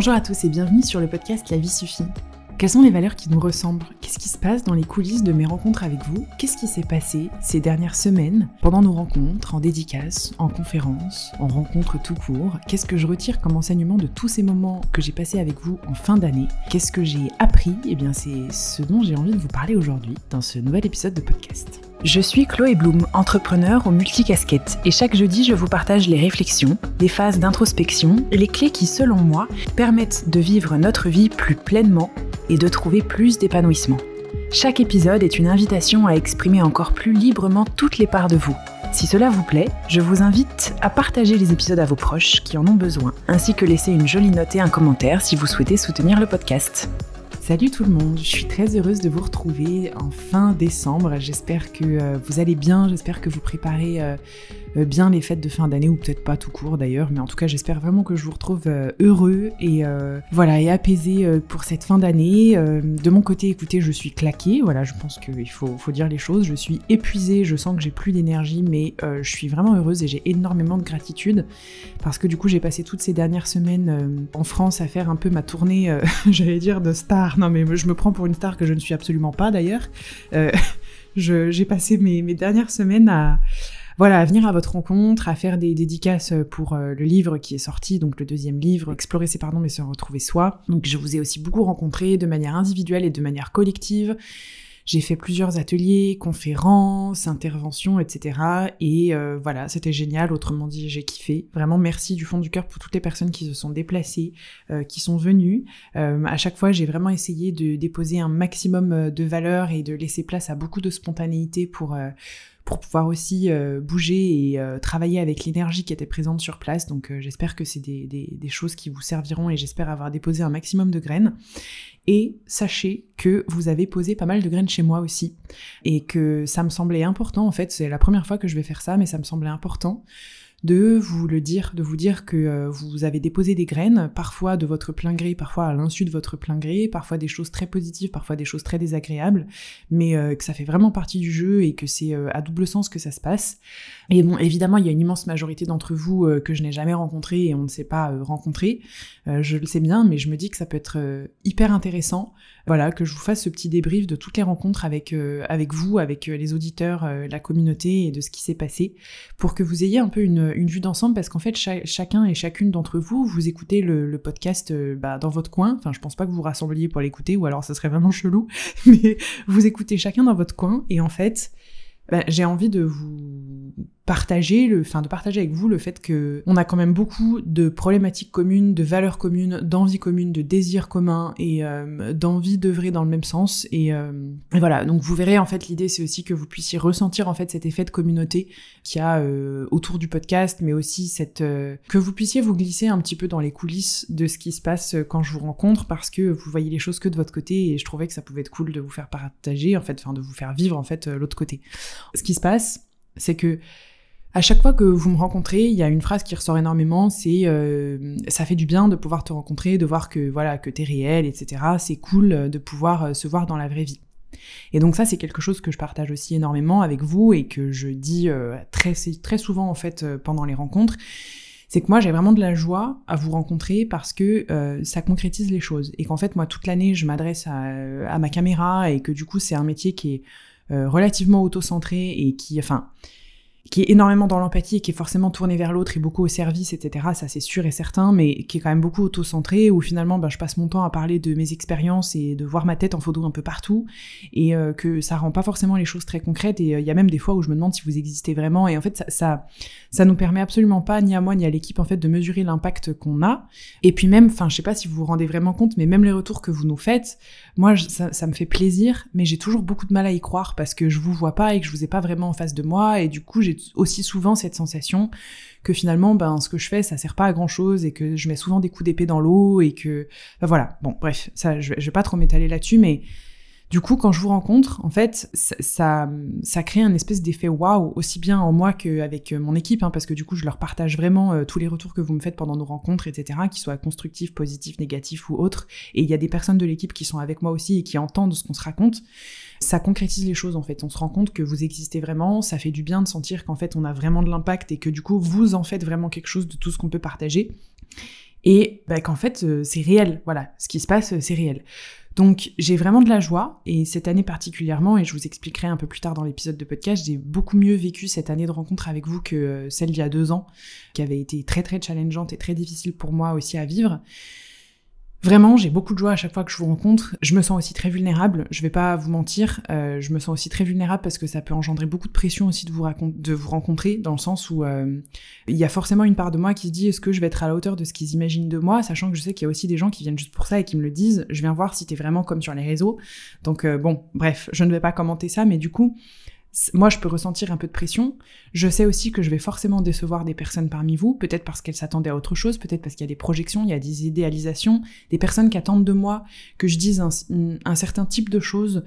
Bonjour à tous et bienvenue sur le podcast La vie suffit. Quelles sont les valeurs qui nous ressemblent ? Qu'est-ce qui se passe dans les coulisses de mes rencontres avec vous ? Qu'est-ce qui s'est passé ces dernières semaines pendant nos rencontres, en dédicaces, en conférences, en rencontres tout court ? Qu'est-ce que je retire comme enseignement de tous ces moments que j'ai passés avec vous en fin d'année ? Qu'est-ce que j'ai appris ? Eh bien c'est ce dont j'ai envie de vous parler aujourd'hui dans ce nouvel épisode de podcast. Je suis Chloé Bloom, entrepreneur aux multicasquettes, et chaque jeudi je vous partage les réflexions, les phases d'introspection, les clés qui selon moi permettent de vivre notre vie plus pleinement et de trouver plus d'épanouissement. Chaque épisode est une invitation à exprimer encore plus librement toutes les parts de vous. Si cela vous plaît, je vous invite à partager les épisodes à vos proches qui en ont besoin, ainsi que laisser une jolie note et un commentaire si vous souhaitez soutenir le podcast. Salut tout le monde, je suis très heureuse de vous retrouver en fin décembre. J'espère que vous allez bien, j'espère que vous préparez bien les fêtes de fin d'année, ou peut-être pas tout court d'ailleurs, mais en tout cas j'espère vraiment que je vous retrouve heureux et apaisé pour cette fin d'année. De mon côté, écoutez, je suis claquée, je pense qu'il faut dire les choses, je suis épuisée, je sens que j'ai plus d'énergie, mais je suis vraiment heureuse et j'ai énormément de gratitude parce que du coup j'ai passé toutes ces dernières semaines en France à faire un peu ma tournée, j'allais dire de star. Non mais je me prends pour une star que je ne suis absolument pas d'ailleurs. J'ai passé mes dernières semaines à venir à votre rencontre, à faire des dédicaces pour le livre qui est sorti, donc le deuxième livre, Explorer ses pardons mais se retrouver soi. Donc je vous ai aussi beaucoup rencontrés de manière individuelle et de manière collective. J'ai fait plusieurs ateliers, conférences, interventions, etc. Et c'était génial, autrement dit, j'ai kiffé. Vraiment, merci du fond du cœur pour toutes les personnes qui se sont déplacées, qui sont venues. À chaque fois, j'ai vraiment essayé de déposer un maximum de valeur et de laisser place à beaucoup de spontanéité pour pouvoir aussi bouger et travailler avec l'énergie qui était présente sur place. Donc j'espère que c'est des choses qui vous serviront et j'espère avoir déposé un maximum de graines. Et sachez que vous avez posé pas mal de graines chez moi aussi et que ça me semblait important, en fait, c'est la première fois que je vais faire ça, mais ça me semblait important de vous dire que vous avez déposé des graines, parfois de votre plein gré, parfois à l'insu de votre plein gré, parfois des choses très positives, parfois des choses très désagréables, mais que ça fait vraiment partie du jeu et que c'est à double sens que ça se passe. Et bon, évidemment, il y a une immense majorité d'entre vous que je n'ai jamais rencontré et on ne s'est pas rencontré, je le sais bien, mais je me dis que ça peut être hyper intéressant, que je vous fasse ce petit débrief de toutes les rencontres avec vous, avec les auditeurs, la communauté et de ce qui s'est passé, pour que vous ayez un peu une vue d'ensemble, parce qu'en fait, chacun et chacune d'entre vous, vous écoutez le podcast dans votre coin. Enfin, je pense pas que vous vous rassembliez pour l'écouter, ou alors ça serait vraiment chelou, mais vous écoutez chacun dans votre coin, et en fait, j'ai envie de vous partager avec vous le fait que on a quand même beaucoup de problématiques communes, de valeurs communes, d'envies communes, de désirs communs et d'envie d'œuvrer dans le même sens et voilà. Donc vous verrez, en fait, l'idée c'est aussi que vous puissiez ressentir en fait cet effet de communauté qu'il y a autour du podcast, mais aussi que vous puissiez vous glisser un petit peu dans les coulisses de ce qui se passe quand je vous rencontre, parce que vous voyez les choses que de votre côté et je trouvais que ça pouvait être cool de vous faire partager, de vous faire vivre en fait l'autre côté. Ce qui se passe, c'est que à chaque fois que vous me rencontrez, il y a une phrase qui ressort énormément, c'est ça fait du bien de pouvoir te rencontrer, de voir que t'es réel, etc. C'est cool de pouvoir se voir dans la vraie vie. Et donc ça, c'est quelque chose que je partage aussi énormément avec vous et que je dis très, très souvent en fait pendant les rencontres. C'est que moi, j'ai vraiment de la joie à vous rencontrer parce que ça concrétise les choses. Et qu'en fait, moi, toute l'année, je m'adresse à ma caméra et que du coup, c'est un métier qui est relativement auto-centré et qui est énormément dans l'empathie et qui est forcément tourné vers l'autre et beaucoup au service, etc. Ça, c'est sûr et certain, mais qui est quand même beaucoup auto-centré, où finalement, je passe mon temps à parler de mes expériences et de voir ma tête en photo un peu partout, et que ça rend pas forcément les choses très concrètes, et il y a même des fois où je me demande si vous existez vraiment, et en fait, ça nous permet absolument pas, ni à moi, ni à l'équipe, en fait, de mesurer l'impact qu'on a. Et puis même, je sais pas si vous vous rendez vraiment compte, mais même les retours que vous nous faites, moi, ça me fait plaisir, mais j'ai toujours beaucoup de mal à y croire, parce que je vous vois pas et que je vous ai pas vraiment en face de moi, et du coup, j'ai aussi souvent cette sensation que finalement, ce que je fais, ça sert pas à grand chose, et que je mets souvent des coups d'épée dans l'eau, et que, voilà. Bon, bref, ça, je vais pas trop m'étaler là-dessus, mais du coup, quand je vous rencontre, en fait, ça crée un espèce d'effet waouh, aussi bien en moi qu'avec mon équipe, parce que du coup, je leur partage vraiment tous les retours que vous me faites pendant nos rencontres, etc., qu'ils soient constructifs, positifs, négatifs ou autres. Et il y a des personnes de l'équipe qui sont avec moi aussi et qui entendent ce qu'on se raconte. Ça concrétise les choses, en fait. On se rend compte que vous existez vraiment, ça fait du bien de sentir qu'en fait, on a vraiment de l'impact et que du coup, vous en faites vraiment quelque chose de tout ce qu'on peut partager. et qu'en fait c'est réel, voilà, ce qui se passe c'est réel. Donc j'ai vraiment de la joie, et cette année particulièrement, et je vous expliquerai un peu plus tard dans l'épisode de podcast, j'ai beaucoup mieux vécu cette année de rencontre avec vous que celle d'il y a 2 ans, qui avait été très très challengeante et très difficile pour moi aussi à vivre. Vraiment, j'ai beaucoup de joie à chaque fois que je vous rencontre. Je me sens aussi très vulnérable, je vais pas vous mentir, je me sens aussi très vulnérable parce que ça peut engendrer beaucoup de pression aussi de vous rencontrer, dans le sens où il y a forcément une part de moi qui se dit est-ce que je vais être à la hauteur de ce qu'ils imaginent de moi, sachant que je sais qu'il y a aussi des gens qui viennent juste pour ça et qui me le disent, je viens voir si t'es vraiment comme sur les réseaux. Donc bon, bref, je ne vais pas commenter ça, mais du coup, moi, je peux ressentir un peu de pression. Je sais aussi que je vais forcément décevoir des personnes parmi vous, peut-être parce qu'elles s'attendaient à autre chose, peut-être parce qu'il y a des projections, il y a des idéalisations, des personnes qui attendent de moi que je dise un certain type de choses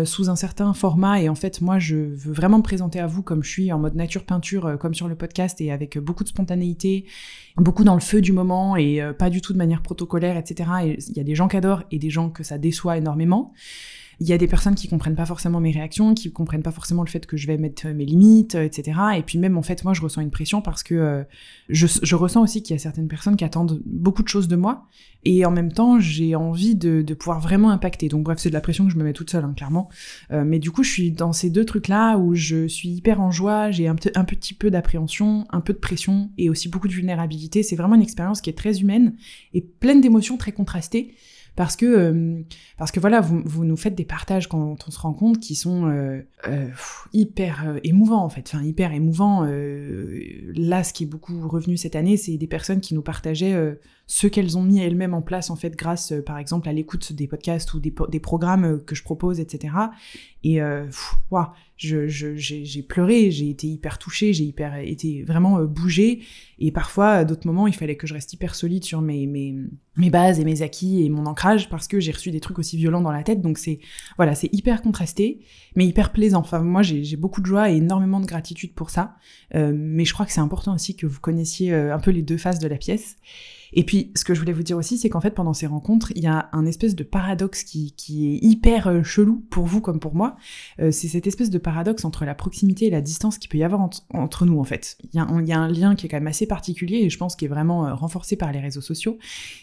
sous un certain format. Et en fait, moi, je veux vraiment me présenter à vous comme je suis, en mode nature peinture, comme sur le podcast, et avec beaucoup de spontanéité, beaucoup dans le feu du moment, et pas du tout de manière protocolaire, etc. Et il y a des gens qui adorent et des gens que ça déçoit énormément. Il y a des personnes qui comprennent pas forcément mes réactions, qui comprennent pas forcément le fait que je vais mettre mes limites, etc. Et puis même, en fait, moi, je ressens une pression parce que je ressens aussi qu'il y a certaines personnes qui attendent beaucoup de choses de moi, et en même temps, j'ai envie de pouvoir vraiment impacter. Donc bref, c'est de la pression que je me mets toute seule, hein, clairement. Mais du coup, je suis dans ces 2 trucs-là où je suis hyper en joie, j'ai un petit peu d'appréhension, un peu de pression, et aussi beaucoup de vulnérabilité. C'est vraiment une expérience qui est très humaine et pleine d'émotions très contrastées. Parce que voilà, vous nous faites des partages quand on se rencontre qui sont hyper émouvants, en fait. Enfin, hyper émouvants. Là, ce qui est beaucoup revenu cette année, c'est des personnes qui nous partageaient ce qu'elles ont mis elles-mêmes en place, en fait, grâce, par exemple, à l'écoute des podcasts ou des programmes que je propose, etc. Et wow, j'ai pleuré, j'ai été hyper touchée, j'ai hyper été vraiment bougée. Et parfois, à d'autres moments, il fallait que je reste hyper solide sur mes bases et mes acquis et mon ancrage, parce que j'ai reçu des trucs aussi violents dans la tête. Donc c'est hyper contrasté, mais hyper plaisant. Enfin, moi, j'ai beaucoup de joie et énormément de gratitude pour ça. Mais je crois que c'est important aussi que vous connaissiez un peu les 2 faces de la pièce. Et puis, ce que je voulais vous dire aussi, c'est qu'en fait, pendant ces rencontres, il y a un espèce de paradoxe qui est hyper chelou pour vous comme pour moi. C'est cette espèce de paradoxe entre la proximité et la distance qu'il peut y avoir entre nous, en fait. Il y a un lien qui est quand même assez particulier, et je pense qu'il est vraiment renforcé par les réseaux sociaux.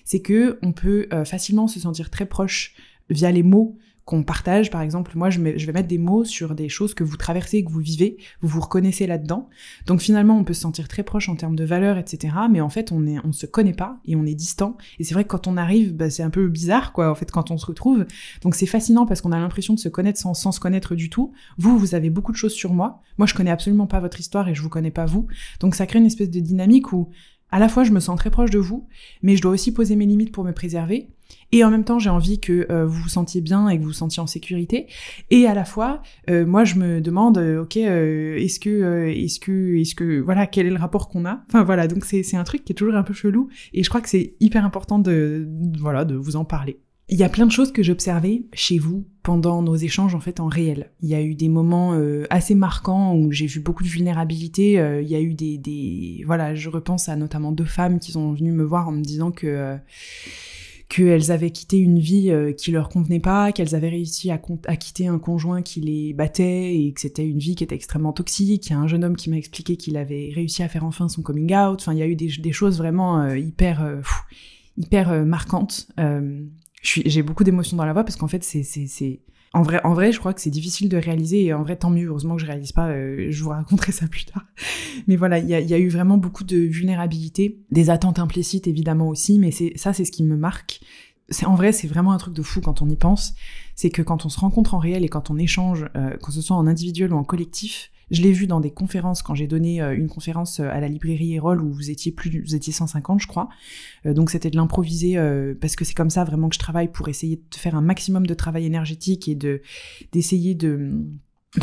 C'est que on peut facilement se sentir très proche via les mots qu'on partage. Par exemple, moi, je vais mettre des mots sur des choses que vous traversez, que vous vivez, vous vous reconnaissez là-dedans. Donc finalement, on peut se sentir très proche en termes de valeurs, etc. Mais en fait, on se connaît pas et on est distant. Et c'est vrai que quand on arrive, c'est un peu bizarre, quoi, en fait, quand on se retrouve. Donc c'est fascinant parce qu'on a l'impression de se connaître sans se connaître du tout. Vous avez beaucoup de choses sur moi. Moi, je connais absolument pas votre histoire et je vous connais pas vous. Donc ça crée une espèce de dynamique où, à la fois, je me sens très proche de vous, mais je dois aussi poser mes limites pour me préserver. Et en même temps, j'ai envie que vous vous sentiez bien et que vous vous sentiez en sécurité. Et à la fois, moi, je me demande, est-ce que, voilà, quel est le rapport qu'on a ? Enfin voilà, donc c'est un truc qui est toujours un peu chelou. Et je crois que c'est hyper important de vous en parler. Il y a plein de choses que j'observais chez vous pendant nos échanges, en fait, en réel. Il y a eu des moments assez marquants où j'ai vu beaucoup de vulnérabilité. Il y a eu voilà, je repense à notamment 2 femmes qui sont venues me voir en me disant qu'elles avaient quitté une vie qui leur convenait pas, qu'elles avaient réussi à quitter un conjoint qui les battait et que c'était une vie qui était extrêmement toxique. Il y a un jeune homme qui m'a expliqué qu'il avait réussi à faire enfin son coming out. Enfin, il y a eu des choses vraiment hyper marquantes. J'ai beaucoup d'émotions dans la voix parce qu'en fait, c'est en vrai, je crois que c'est difficile de réaliser, et en vrai, tant mieux, heureusement que je réalise pas, je vous raconterai ça plus tard. Mais voilà, il y a eu vraiment beaucoup de vulnérabilité, des attentes implicites évidemment aussi, mais c'est ce qui me marque. En vrai, c'est vraiment un truc de fou quand on y pense, c'est que quand on se rencontre en réel et quand on échange, que ce soit en individuel ou en collectif, je l'ai vu dans des conférences, quand j'ai donné une conférence à la librairie Erol où vous étiez 150, je crois. Donc c'était de l'improviser, parce que c'est comme ça vraiment que je travaille, pour essayer de faire un maximum de travail énergétique et d'essayer de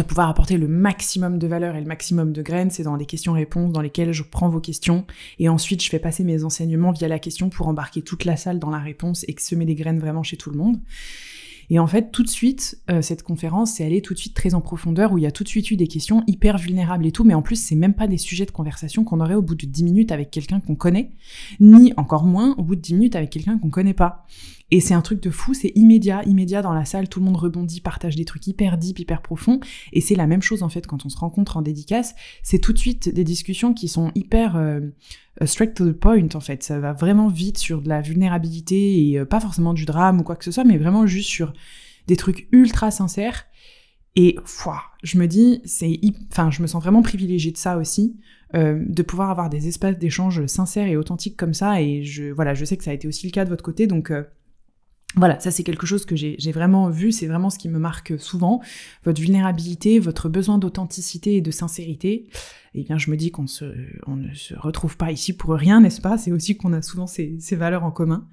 pouvoir apporter le maximum de valeur et le maximum de graines. C'est dans des questions-réponses dans lesquelles je prends vos questions et ensuite je fais passer mes enseignements via la question pour embarquer toute la salle dans la réponse et semer des graines vraiment chez tout le monde. Et en fait, tout de suite, cette conférence, c'est allé tout de suite très en profondeur, où il y a tout de suite eu des questions hyper vulnérables et tout, mais en plus, c'est même pas des sujets de conversation qu'on aurait au bout de 10 minutes avec quelqu'un qu'on connaît, ni encore moins au bout de 10 minutes avec quelqu'un qu'on connaît pas. Et c'est un truc de fou, c'est immédiat dans la salle, tout le monde rebondit, partage des trucs hyper deep, hyper profonds, et c'est la même chose en fait quand on se rencontre en dédicace, c'est tout de suite des discussions qui sont hyper straight to the point en fait, ça va vraiment vite sur de la vulnérabilité et pas forcément du drame ou quoi que ce soit, mais vraiment juste sur des trucs ultra sincères, et je me dis, je me sens vraiment privilégiée de ça aussi, de pouvoir avoir des espaces d'échange sincères et authentiques comme ça, et je sais que ça a été aussi le cas de votre côté, donc voilà, ça c'est quelque chose que j'ai vraiment vu, c'est vraiment ce qui me marque souvent, votre vulnérabilité, votre besoin d'authenticité et de sincérité. Et bien je me dis on ne se retrouve pas ici pour rien, n'est-ce pas ? C'est aussi qu'on a souvent ces valeurs en commun.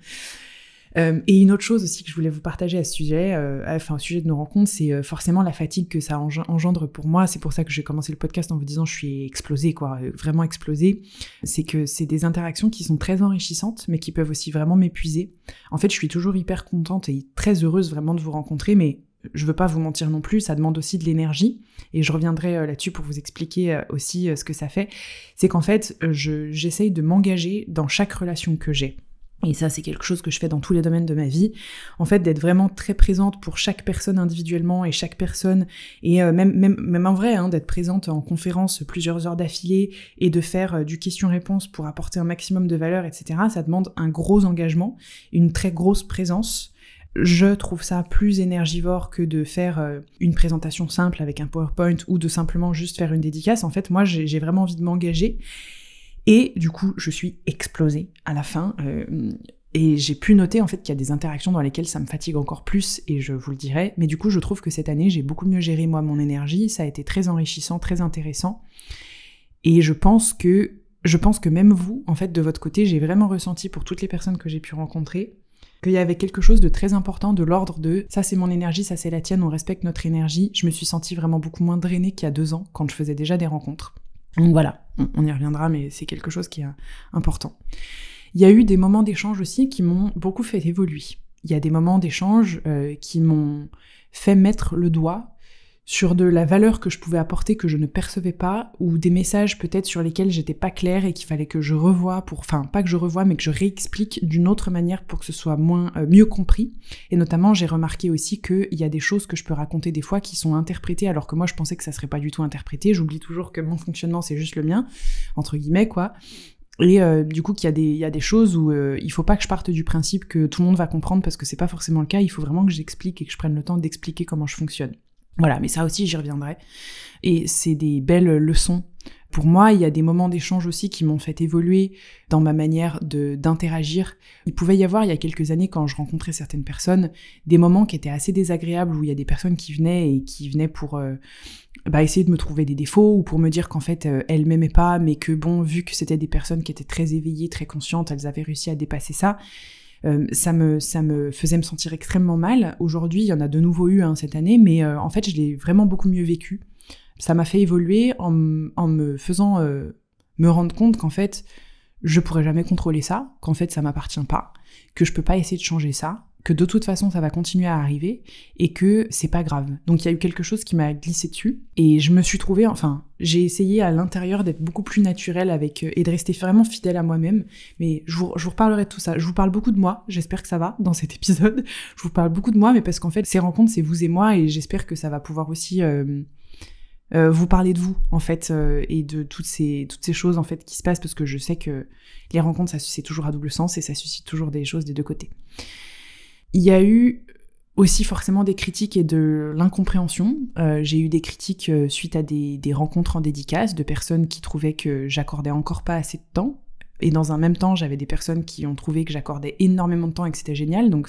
Et une autre chose aussi que je voulais vous partager à ce sujet, au sujet de nos rencontres, c'est forcément la fatigue que ça engendre pour moi. C'est pour ça que j'ai commencé le podcast en vous disant je suis explosée, vraiment explosée. C'est que c'est des interactions qui sont très enrichissantes, mais qui peuvent aussi vraiment m'épuiser. En fait, je suis toujours hyper contente et très heureuse vraiment de vous rencontrer, mais je veux pas vous mentir non plus, ça demande aussi de l'énergie, et je reviendrai là-dessus pour vous expliquer aussi ce que ça fait. C'est qu'en fait, j'essaye de m'engager dans chaque relation que j'ai. Et ça, c'est quelque chose que je fais dans tous les domaines de ma vie. En fait, d'être vraiment très présente pour chaque personne individuellement et chaque personne, et même en vrai, d'être présente en conférence plusieurs heures d'affilée et de faire du question-réponse pour apporter un maximum de valeur, etc. Ça demande un gros engagement, une très grosse présence. Je trouve ça plus énergivore que de faire une présentation simple avec un PowerPoint ou de simplement juste faire une dédicace. En fait, moi, j'ai vraiment envie de m'engager. Et du coup, je suis explosée à la fin. Et j'ai pu noter en fait qu'il y a des interactions dans lesquelles ça me fatigue encore plus, et je vous le dirai. Mais du coup, je trouve que cette année, j'ai beaucoup mieux géré moi mon énergie. Ça a été très enrichissant, très intéressant. Et je pense que même vous, en fait, de votre côté, j'ai vraiment ressenti pour toutes les personnes que j'ai pu rencontrer qu'il y avait quelque chose de très important de l'ordre de « ça c'est mon énergie, ça c'est la tienne, on respecte notre énergie ». Je me suis sentie vraiment beaucoup moins drainée qu'il y a 2 ans, quand je faisais déjà des rencontres. Donc voilà, on y reviendra, mais c'est quelque chose qui est important. Il y a eu des moments d'échange aussi qui m'ont beaucoup fait évoluer. Il y a des moments d'échange qui m'ont fait mettre le doigt sur de la valeur que je pouvais apporter que je ne percevais pas, ou des messages peut-être sur lesquels j'étais pas claire et qu'il fallait que je revoie pas que je revoie, mais que je réexplique d'une autre manière pour que ce soit mieux compris. Et notamment, j'ai remarqué aussi qu'il y a des choses que je peux raconter des fois qui sont interprétées alors que moi je pensais que ça serait pas du tout interprété. J'oublie toujours que mon fonctionnement c'est juste le mien, entre guillemets quoi. Et du coup qu'il y a des choses où il faut pas que je parte du principe que tout le monde va comprendre, parce que c'est pas forcément le cas. Il faut vraiment que j'explique et que je prenne le temps d'expliquer comment je fonctionne. Voilà, mais ça aussi, j'y reviendrai. Et c'est des belles leçons. Pour moi, il y a des moments d'échange aussi qui m'ont fait évoluer dans ma manière d'interagir. Il pouvait y avoir, il y a quelques années, quand je rencontrais certaines personnes, des moments qui étaient assez désagréables, où il y a des personnes qui venaient pour essayer de me trouver des défauts, ou pour me dire qu'en fait, elles m'aimaient pas, mais que bon, vu que c'était des personnes qui étaient très éveillées, très conscientes, elles avaient réussi à dépasser ça. Ça me faisait me sentir extrêmement mal. Aujourd'hui, il y en a de nouveau eu cette année, mais en fait, je l'ai vraiment beaucoup mieux vécu. Ça m'a fait évoluer en me faisant me rendre compte qu'en fait, je pourrais jamais contrôler ça, qu'en fait, ça m'appartient pas, que je peux pas essayer de changer ça, que de toute façon, ça va continuer à arriver, et que c'est pas grave. Donc il y a eu quelque chose qui m'a glissé dessus, et je me suis trouvée, j'ai essayé à l'intérieur d'être beaucoup plus naturelle et de rester vraiment fidèle à moi-même, mais je vous reparlerai de tout ça. Je vous parle beaucoup de moi, j'espère que ça va dans cet épisode. Je vous parle beaucoup de moi, mais parce qu'en fait, ces rencontres, c'est vous et moi, et j'espère que ça va pouvoir aussi vous parler de vous, en fait, et de toutes ces choses, en fait, qui se passent, parce que je sais que les rencontres, c'est toujours à double sens, et ça suscite toujours des choses des deux côtés. Il y a eu aussi forcément des critiques et de l'incompréhension. J'ai eu des critiques suite à des rencontres en dédicace, de personnes qui trouvaient que j'accordais encore pas assez de temps. Et dans un même temps, j'avais des personnes qui ont trouvé que j'accordais énormément de temps et que c'était génial. Donc,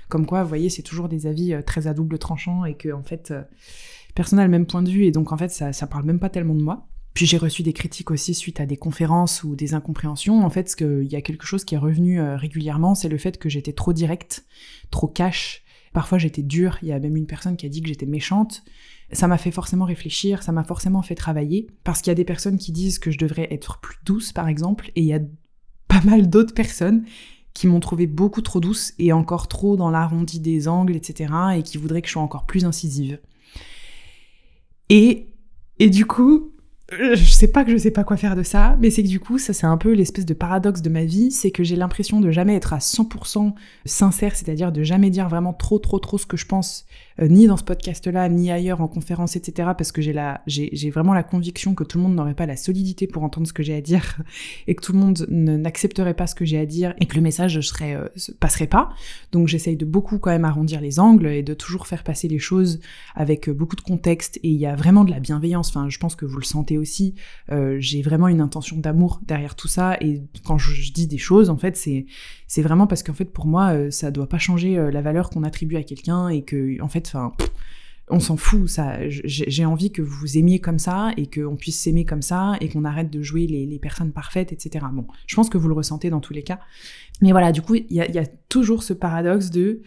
comme quoi, vous voyez, c'est toujours des avis très à double tranchant, et que, en fait, personne n'a le même point de vue, et donc, en fait, ça parle même pas tellement de moi. Puis j'ai reçu des critiques aussi suite à des conférences ou des incompréhensions. En fait, il y a quelque chose qui est revenu régulièrement, c'est le fait que j'étais trop directe, trop cash. Parfois j'étais dure, il y a même une personne qui a dit que j'étais méchante. Ça m'a fait forcément réfléchir, ça m'a forcément fait travailler, parce qu'il y a des personnes qui disent que je devrais être plus douce, par exemple, et il y a pas mal d'autres personnes qui m'ont trouvée beaucoup trop douce et encore trop dans l'arrondi des angles, etc., et qui voudraient que je sois encore plus incisive. Et du coup, je sais pas que je sais pas quoi faire de ça, mais c'est que du coup, ça c'est un peu l'espèce de paradoxe de ma vie, c'est que j'ai l'impression de jamais être à 100% sincère, c'est-à-dire de jamais dire vraiment trop ce que je pense, ni dans ce podcast-là, ni ailleurs en conférence, etc. Parce que j'ai vraiment la conviction que tout le monde n'aurait pas la solidité pour entendre ce que j'ai à dire, et que tout le monde n'accepterait pas ce que j'ai à dire, et que le message passerait pas. Donc j'essaye de beaucoup quand même arrondir les angles, et de toujours faire passer les choses avec beaucoup de contexte, et il y a vraiment de la bienveillance, enfin je pense que vous le sentez aussi, j'ai vraiment une intention d'amour derrière tout ça, et quand je dis des choses, en fait, c'est vraiment parce qu'en fait, pour moi, ça doit pas changer la valeur qu'on attribue à quelqu'un, et que, en fait, enfin, on s'en fout, ça. J'ai envie que vous vous aimiez comme ça, et qu'on puisse s'aimer comme ça, et qu'on arrête de jouer les personnes parfaites, etc. Bon, je pense que vous le ressentez dans tous les cas. Mais voilà, du coup, il y a toujours ce paradoxe de...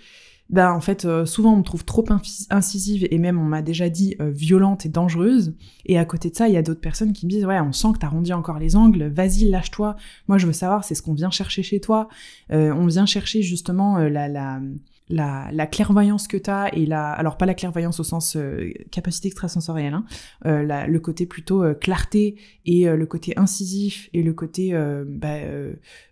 en fait, souvent on me trouve trop incisive, et même on m'a déjà dit violente et dangereuse, et à côté de ça, il y a d'autres personnes qui me disent « Ouais, on sent que t'as arrondi encore les angles, vas-y, lâche-toi, moi je veux savoir, c'est ce qu'on vient chercher chez toi, on vient chercher justement la clairvoyance que t'as, et alors pas la clairvoyance au sens capacité extrasensorielle, hein, le côté plutôt clarté, et le côté incisif, et le côté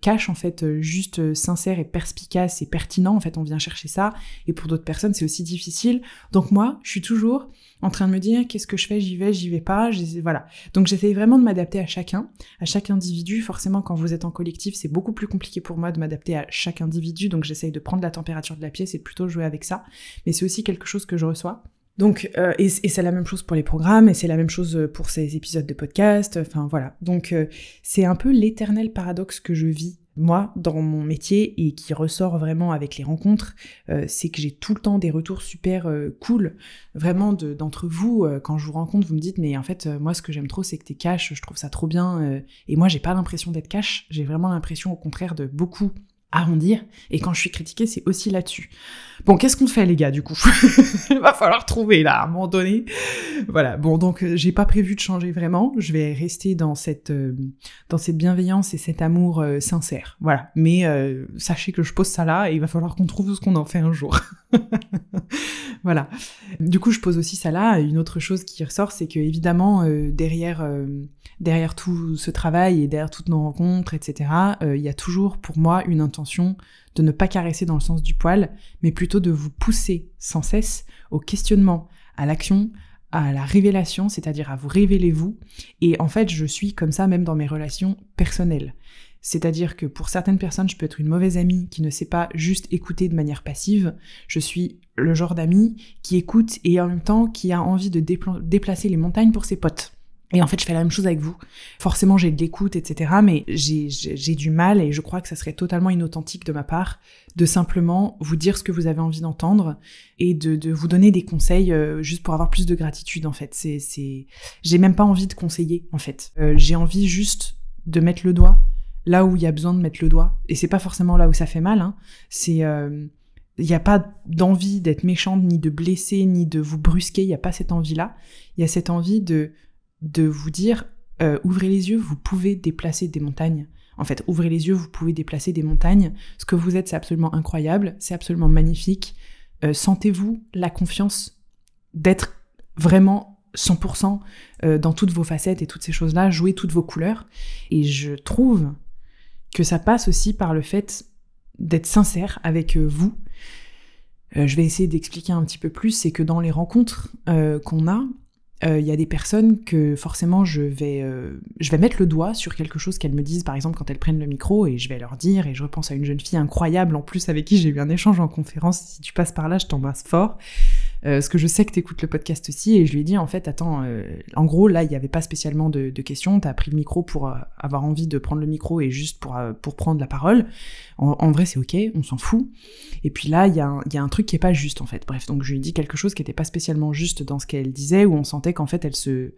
cash, en fait, juste sincère et perspicace et pertinent, en fait, on vient chercher ça, et pour d'autres personnes, c'est aussi difficile. Donc moi, je suis toujours en train de me dire, qu'est-ce que je fais, j'y vais pas, voilà. Donc j'essaye vraiment de m'adapter à chacun, à chaque individu. Forcément, quand vous êtes en collectif, c'est beaucoup plus compliqué pour moi de m'adapter à chaque individu, donc j'essaye de prendre la température de la pièce et de plutôt jouer avec ça. Mais c'est aussi quelque chose que je reçois. Donc, et c'est la même chose pour les programmes, et c'est la même chose pour ces épisodes de podcast, enfin voilà. Donc c'est un peu l'éternel paradoxe que je vis, moi, dans mon métier, et qui ressort vraiment avec les rencontres, c'est que j'ai tout le temps des retours super cool, vraiment d'entre vous, quand je vous rencontre, vous me dites, mais en fait, moi ce que j'aime trop, c'est que t'es cash, je trouve ça trop bien, et moi j'ai pas l'impression d'être cash, j'ai vraiment l'impression au contraire de beaucoup arrondir, et quand je suis critiquée, c'est aussi là-dessus. Bon, qu'est-ce qu'on fait, les gars, du coup? Il va falloir trouver, là, à un moment donné. Voilà, bon, donc, j'ai pas prévu de changer vraiment, je vais rester dans cette bienveillance et cet amour sincère, voilà. Mais sachez que je pose ça là, et il va falloir qu'on trouve ce qu'on en fait un jour. Voilà. Du coup, je pose aussi ça là. Une autre chose qui ressort, c'est que évidemment, derrière tout ce travail et derrière toutes nos rencontres, etc., il y a toujours pour moi une intention de ne pas caresser dans le sens du poil, mais plutôt de vous pousser sans cesse au questionnement, à l'action, à la révélation, c'est-à-dire à vous révéler vous. Et en fait, je suis comme ça même dans mes relations personnelles. C'est-à-dire que pour certaines personnes, je peux être une mauvaise amie qui ne sait pas juste écouter de manière passive. Je suis le genre d'amie qui écoute et en même temps qui a envie de déplacer les montagnes pour ses potes. Et en fait, je fais la même chose avec vous. Forcément, j'ai de l'écoute, etc. Mais j'ai du mal, et je crois que ça serait totalement inauthentique de ma part de simplement vous dire ce que vous avez envie d'entendre et de vous donner des conseils juste pour avoir plus de gratitude, en fait. J'ai même pas envie de conseiller, en fait. J'ai envie juste de mettre le doigt là où il y a besoin de mettre le doigt. Et c'est pas forcément là où ça fait mal, hein. Il n'y a pas d'envie d'être méchante, ni de blesser, ni de vous brusquer. Il n'y a pas cette envie-là. Il y a cette envie de vous dire, ouvrez les yeux, vous pouvez déplacer des montagnes. En fait, ouvrez les yeux, vous pouvez déplacer des montagnes. Ce que vous êtes, c'est absolument incroyable, c'est absolument magnifique. Sentez-vous la confiance d'être vraiment 100% dans toutes vos facettes et toutes ces choses-là, jouez toutes vos couleurs. Et je trouve que ça passe aussi par le fait d'être sincère avec vous. Je vais essayer d'expliquer un petit peu plus, c'est que dans les rencontres qu'on a, il y a des personnes que forcément je vais mettre le doigt sur quelque chose qu'elles me disent, par exemple quand elles prennent le micro, et je vais leur dire, et je repense à une jeune fille incroyable en plus avec qui j'ai eu un échange en conférence, si tu passes par là je t'embrasse fort, parce que je sais que t'écoutes le podcast aussi, et je lui ai dit en fait attends, en gros là il n'y avait pas spécialement de questions, t'as pris le micro pour avoir envie de prendre le micro et juste pour prendre la parole, en vrai c'est ok, on s'en fout, et puis là il y a un truc qui est pas juste en fait, bref, donc je lui ai dit quelque chose qui était pas spécialement juste dans ce qu'elle disait, où on sentait qu'en fait elle se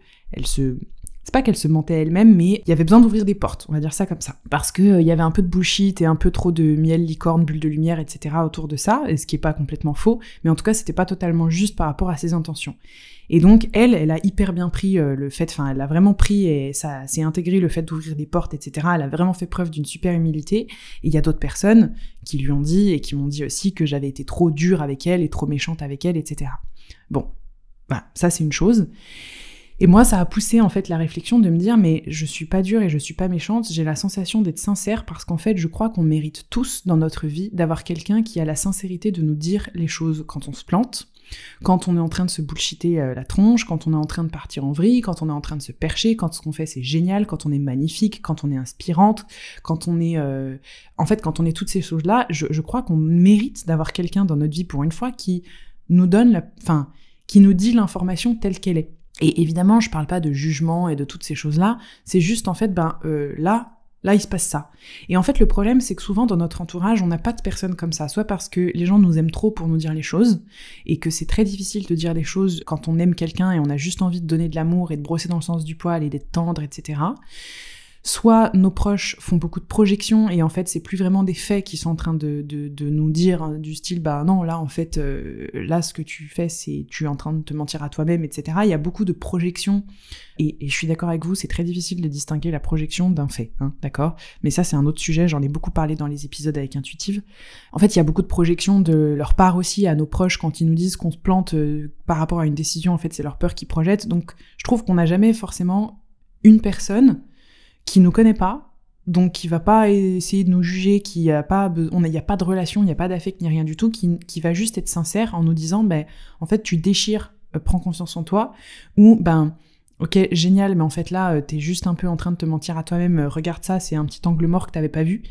c'est pas qu'elle se mentait elle-même, mais il y avait besoin d'ouvrir des portes, on va dire ça comme ça. Parce que il y avait un peu de bullshit et un peu trop de miel, licorne, bulle de lumière, etc. autour de ça, et ce qui est pas complètement faux, mais en tout cas c'était pas totalement juste par rapport à ses intentions. Et donc elle a hyper bien pris le fait, enfin elle a vraiment pris et ça s'est intégré le fait d'ouvrir des portes, etc. Elle a vraiment fait preuve d'une super humilité, et il y a d'autres personnes qui lui ont dit, et qui m'ont dit aussi que j'avais été trop dure avec elle et trop méchante avec elle, etc. Bon, voilà, ça c'est une chose. Et moi, ça a poussé en fait la réflexion de me dire mais je suis pas dure et je suis pas méchante, j'ai la sensation d'être sincère parce qu'en fait je crois qu'on mérite tous dans notre vie d'avoir quelqu'un qui a la sincérité de nous dire les choses quand on se plante, quand on est en train de se bullshiter la tronche, quand on est en train de partir en vrille, quand on est en train de se percher, quand ce qu'on fait c'est génial, quand on est magnifique, quand on est inspirante, quand on est... En fait, quand on est toutes ces choses-là, je crois qu'on mérite d'avoir quelqu'un dans notre vie pour une fois qui nous donne qui nous dit l'information telle qu'elle est. Et évidemment, je parle pas de jugement et de toutes ces choses-là, c'est juste en fait, là, il se passe ça. Et en fait, le problème, c'est que souvent, dans notre entourage, on n'a pas de personnes comme ça, soit parce que les gens nous aiment trop pour nous dire les choses, et que c'est très difficile de dire les choses quand on aime quelqu'un et on a juste envie de donner de l'amour et de brosser dans le sens du poil et d'être tendre, etc. Soit nos proches font beaucoup de projections et en fait c'est plus vraiment des faits qui sont en train de nous dire du style non là en fait là ce que tu fais c'est tu es en train de te mentir à toi-même, etc. Il y a beaucoup de projections et je suis d'accord avec vous, c'est très difficile de distinguer la projection d'un fait, d'accord, mais ça c'est un autre sujet, j'en ai beaucoup parlé dans les épisodes avec Intuitive. En fait il y a beaucoup de projections de leur part aussi à nos proches quand ils nous disent qu'on se plante par rapport à une décision, en fait c'est leur peur qui projette, donc je trouve qu'on n'a jamais forcément une personne qui nous connaît pas, donc qui va pas essayer de nous juger, il y a pas de relation, il n'y a pas d'affect ni rien du tout, qui va juste être sincère en nous disant en fait tu déchires, prends confiance en toi, ou ok génial mais en fait là t'es juste un peu en train de te mentir à toi-même, regarde ça, c'est un petit angle mort que t'avais pas vu.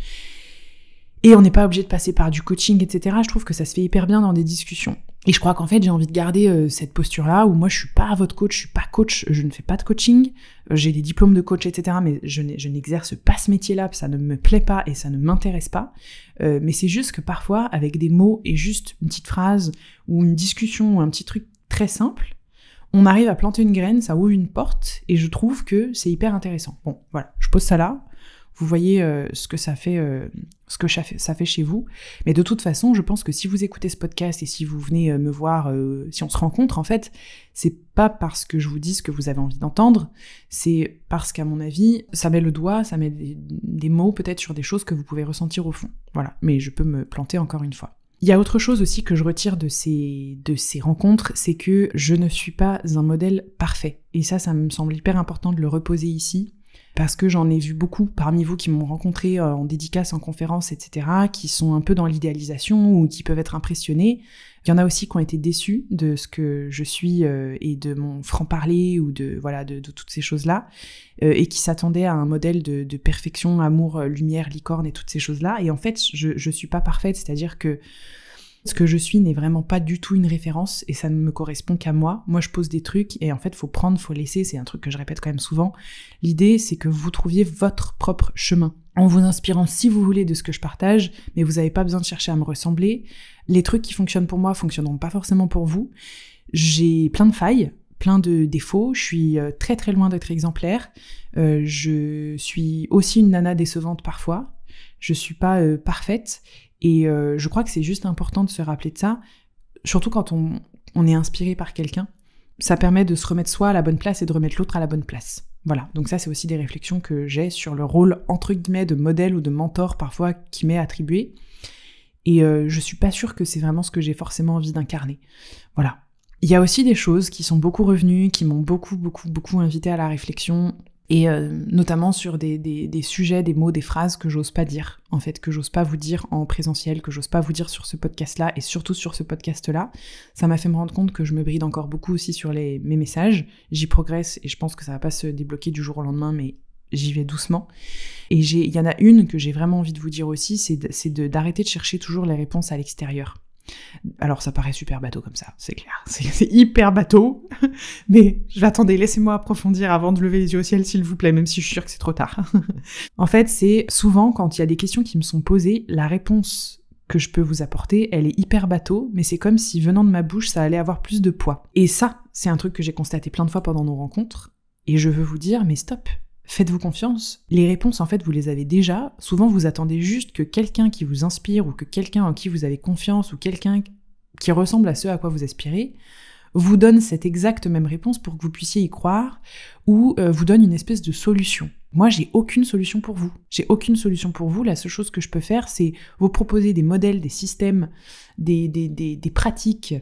Et on n'est pas obligé de passer par du coaching, etc. Je trouve que ça se fait hyper bien dans des discussions. Et je crois qu'en fait, j'ai envie de garder cette posture-là, où moi, je suis pas votre coach, je suis pas coach, je ne fais pas de coaching, j'ai des diplômes de coach, etc., mais je n'exerce pas ce métier-là, ça ne me plaît pas et ça ne m'intéresse pas. Mais c'est juste que parfois, avec des mots et juste une petite phrase, ou une discussion, ou un petit truc très simple, on arrive à planter une graine, ça ouvre une porte, et je trouve que c'est hyper intéressant. Bon, voilà, je pose ça là. Vous voyez ce que ça fait chez vous. Mais de toute façon, je pense que si vous écoutez ce podcast et si vous venez me voir, si on se rencontre, en fait, c'est pas parce que je vous dis ce que vous avez envie d'entendre, c'est parce qu'à mon avis, ça met le doigt, ça met des mots peut-être sur des choses que vous pouvez ressentir au fond. Voilà, mais je peux me planter encore une fois. Il y a autre chose aussi que je retire de ces rencontres, c'est que je ne suis pas un modèle parfait. Et ça me semble hyper important de le reposer ici. Parce que j'en ai vu beaucoup parmi vous qui m'ont rencontré en dédicace, en conférence, etc., qui sont un peu dans l'idéalisation ou qui peuvent être impressionnés. Il y en a aussi qui ont été déçus de ce que je suis et de mon franc-parler ou de toutes ces choses-là, et qui s'attendaient à un modèle de perfection, amour, lumière, licorne et toutes ces choses-là. Et en fait, je suis pas parfaite, c'est-à-dire que ce que je suis n'est vraiment pas du tout une référence et ça ne me correspond qu'à moi. Moi, je pose des trucs et en fait, faut prendre, faut laisser. C'est un truc que je répète quand même souvent. L'idée, c'est que vous trouviez votre propre chemin en vous inspirant, si vous voulez, de ce que je partage, mais vous n'avez pas besoin de chercher à me ressembler. Les trucs qui fonctionnent pour moi fonctionneront pas forcément pour vous. J'ai plein de failles, plein de défauts. Je suis très très loin d'être exemplaire. Je suis aussi une nana décevante parfois. Je suis pas parfaite. Et je crois que c'est juste important de se rappeler de ça, surtout quand on est inspiré par quelqu'un. Ça permet de se remettre soi à la bonne place et de remettre l'autre à la bonne place. Voilà, donc ça c'est aussi des réflexions que j'ai sur le rôle entre guillemets de modèle ou de mentor parfois qui m'est attribué. Et je suis pas sûre que c'est vraiment ce que j'ai forcément envie d'incarner. Voilà. Il y a aussi des choses qui sont beaucoup revenues, qui m'ont beaucoup invité à la réflexion, et notamment sur des sujets, des mots, des phrases que j'ose pas dire, en fait, que j'ose pas vous dire en présentiel, que j'ose pas vous dire sur ce podcast-là, et surtout sur ce podcast-là. Ça m'a fait me rendre compte que je me bride encore beaucoup aussi sur mes messages. J'y progresse, et je pense que ça va pas se débloquer du jour au lendemain, mais j'y vais doucement. Et il y en a une que j'ai vraiment envie de vous dire aussi, c'est d'arrêter de chercher toujours les réponses à l'extérieur. Alors ça paraît super bateau comme ça, c'est clair, c'est hyper bateau, mais attendez, laissez-moi approfondir avant de lever les yeux au ciel s'il vous plaît, même si je suis sûre que c'est trop tard. En fait, c'est souvent quand il y a des questions qui me sont posées, la réponse que je peux vous apporter, elle est hyper bateau, mais c'est comme si venant de ma bouche, ça allait avoir plus de poids. Et ça, c'est un truc que j'ai constaté plein de fois pendant nos rencontres, et je veux vous dire, mais stop, faites-vous confiance. Les réponses, en fait, vous les avez déjà. Souvent, vous attendez juste que quelqu'un qui vous inspire ou que quelqu'un en qui vous avez confiance ou quelqu'un qui ressemble à ce à quoi vous aspirez vous donne cette exacte même réponse pour que vous puissiez y croire ou vous donne une espèce de solution. Moi, j'ai aucune solution pour vous. J'ai aucune solution pour vous. La seule chose que je peux faire, c'est vous proposer des modèles, des systèmes, des pratiques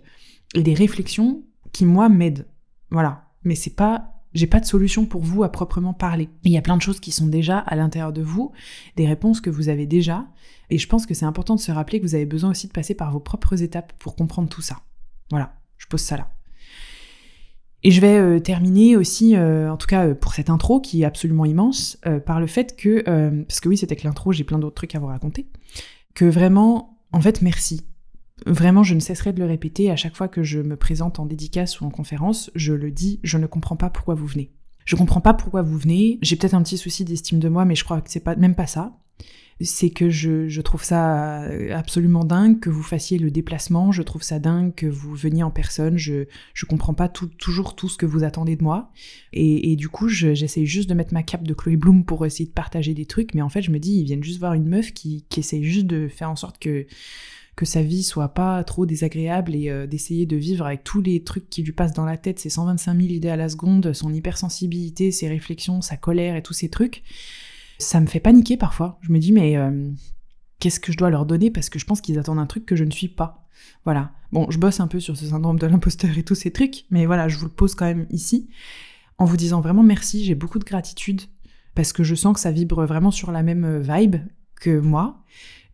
et des réflexions qui, moi, m'aident. Voilà. Mais c'est pas J'ai pas de solution pour vous à proprement parler. Et il y a plein de choses qui sont déjà à l'intérieur de vous, des réponses que vous avez déjà, et je pense que c'est important de se rappeler que vous avez besoin aussi de passer par vos propres étapes pour comprendre tout ça. Voilà, je pose ça là. Et je vais terminer aussi, en tout cas pour cette intro qui est absolument immense, par le fait que, parce que oui, c'était que l'intro, j'ai plein d'autres trucs à vous raconter, que vraiment, en fait, merci. Vraiment, je ne cesserai de le répéter à chaque fois que je me présente en dédicace ou en conférence, je le dis, je ne comprends pas pourquoi vous venez. Je comprends pas pourquoi vous venez, j'ai peut-être un petit souci d'estime de moi, mais je crois que c'est même pas ça. C'est que je trouve ça absolument dingue que vous fassiez le déplacement, je trouve ça dingue que vous veniez en personne, je comprends pas toujours tout ce que vous attendez de moi, et du coup j'essaye juste de mettre ma cape de Chloé Bloom pour essayer de partager des trucs, mais en fait je me dis, ils viennent juste voir une meuf qui essaye juste de faire en sorte que sa vie soit pas trop désagréable et d'essayer de vivre avec tous les trucs qui lui passent dans la tête, ses 125 000 idées à la seconde, son hypersensibilité, ses réflexions, sa colère et tous ces trucs. Ça me fait paniquer parfois. Je me dis, mais qu'est-ce que je dois leur donner, parce que je pense qu'ils attendent un truc que je ne suis pas. Voilà. Bon, je bosse un peu sur ce syndrome de l'imposteur et tous ces trucs, mais voilà, je vous le pose quand même ici, en vous disant vraiment merci, j'ai beaucoup de gratitude, parce que je sens que ça vibre vraiment sur la même vibe que moi.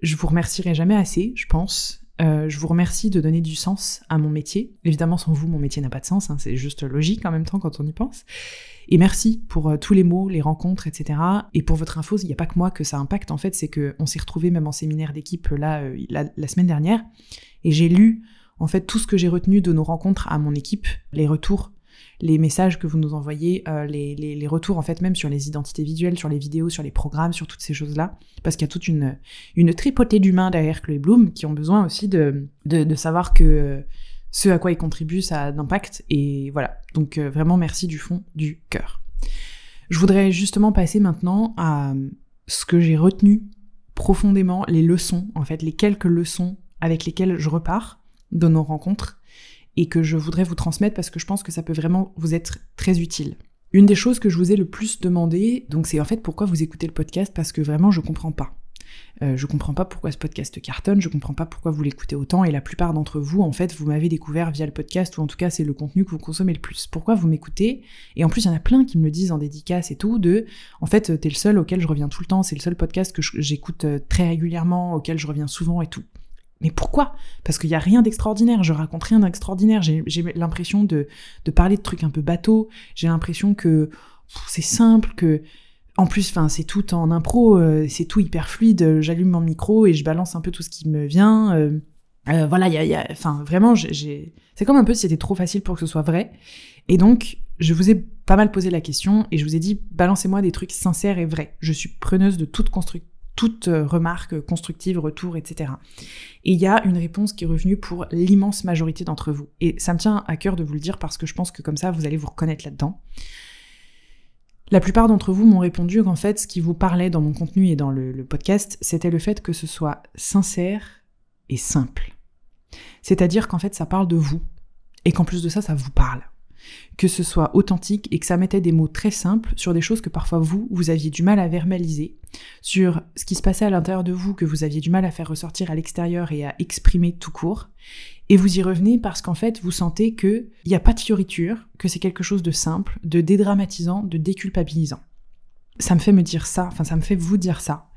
Je vous remercierai jamais assez, je pense. Je vous remercie de donner du sens à mon métier. Évidemment, sans vous, mon métier n'a pas de sens, hein, c'est juste logique en même temps quand on y pense. Et merci pour tous les mots, les rencontres, etc. Et pour votre info, il n'y a pas que moi que ça impacte, en fait, c'est qu'on s'est retrouvés même en séminaire d'équipe là, la semaine dernière, et j'ai lu, en fait, tout ce que j'ai retenu de nos rencontres à mon équipe, les retours, les messages que vous nous envoyez, les retours, en fait, même sur les identités visuelles, sur les vidéos, sur les programmes, sur toutes ces choses-là, parce qu'il y a toute une tripotée d'humains derrière Chloé Bloom qui ont besoin aussi de savoir que ce à quoi ils contribuent, ça a d'impact, et voilà. Donc vraiment merci du fond du cœur. Je voudrais justement passer maintenant à ce que j'ai retenu profondément, les leçons, en fait, les quelques leçons avec lesquelles je repars de nos rencontres, et que je voudrais vous transmettre parce que je pense que ça peut vraiment vous être très utile. Une des choses que je vous ai le plus demandé, donc c'est en fait pourquoi vous écoutez le podcast, parce que vraiment je comprends pas. Je comprends pas pourquoi ce podcast cartonne, je comprends pas pourquoi vous l'écoutez autant, et la plupart d'entre vous, en fait, vous m'avez découvert via le podcast, ou en tout cas c'est le contenu que vous consommez le plus. Pourquoi vous m'écoutez? Et en plus, il y en a plein qui me le disent en dédicace et tout, en fait, t'es le seul auquel je reviens tout le temps, c'est le seul podcast que j'écoute très régulièrement, auquel je reviens souvent et tout. Mais pourquoi? Parce qu'il y a rien d'extraordinaire, je raconte rien d'extraordinaire, j'ai l'impression de parler de trucs un peu bateaux, j'ai l'impression que c'est simple, que... En plus, c'est tout en impro, c'est tout hyper fluide, j'allume mon micro et je balance un peu tout ce qui me vient. Voilà, vraiment, c'est comme un peu si c'était trop facile pour que ce soit vrai. Et donc, je vous ai pas mal posé la question et je vous ai dit, balancez-moi des trucs sincères et vrais. Je suis preneuse de toute remarque constructive, retour, etc. Et il y a une réponse qui est revenue pour l'immense majorité d'entre vous. Et ça me tient à cœur de vous le dire parce que je pense que comme ça, vous allez vous reconnaître là-dedans. La plupart d'entre vous m'ont répondu qu'en fait, ce qui vous parlait dans mon contenu et dans le podcast, c'était le fait que ce soit sincère et simple. C'est-à-dire qu'en fait, ça parle de vous, et qu'en plus de ça, ça vous parle. Que ce soit authentique et que ça mettait des mots très simples sur des choses que parfois vous aviez du mal à verbaliser, sur ce qui se passait à l'intérieur de vous, que vous aviez du mal à faire ressortir à l'extérieur et à exprimer tout court. Et vous y revenez parce qu'en fait, vous sentez qu'il n'y a pas de fioriture, que c'est quelque chose de simple, de dédramatisant, de déculpabilisant. Ça me fait me dire ça, ça me fait vous dire ça.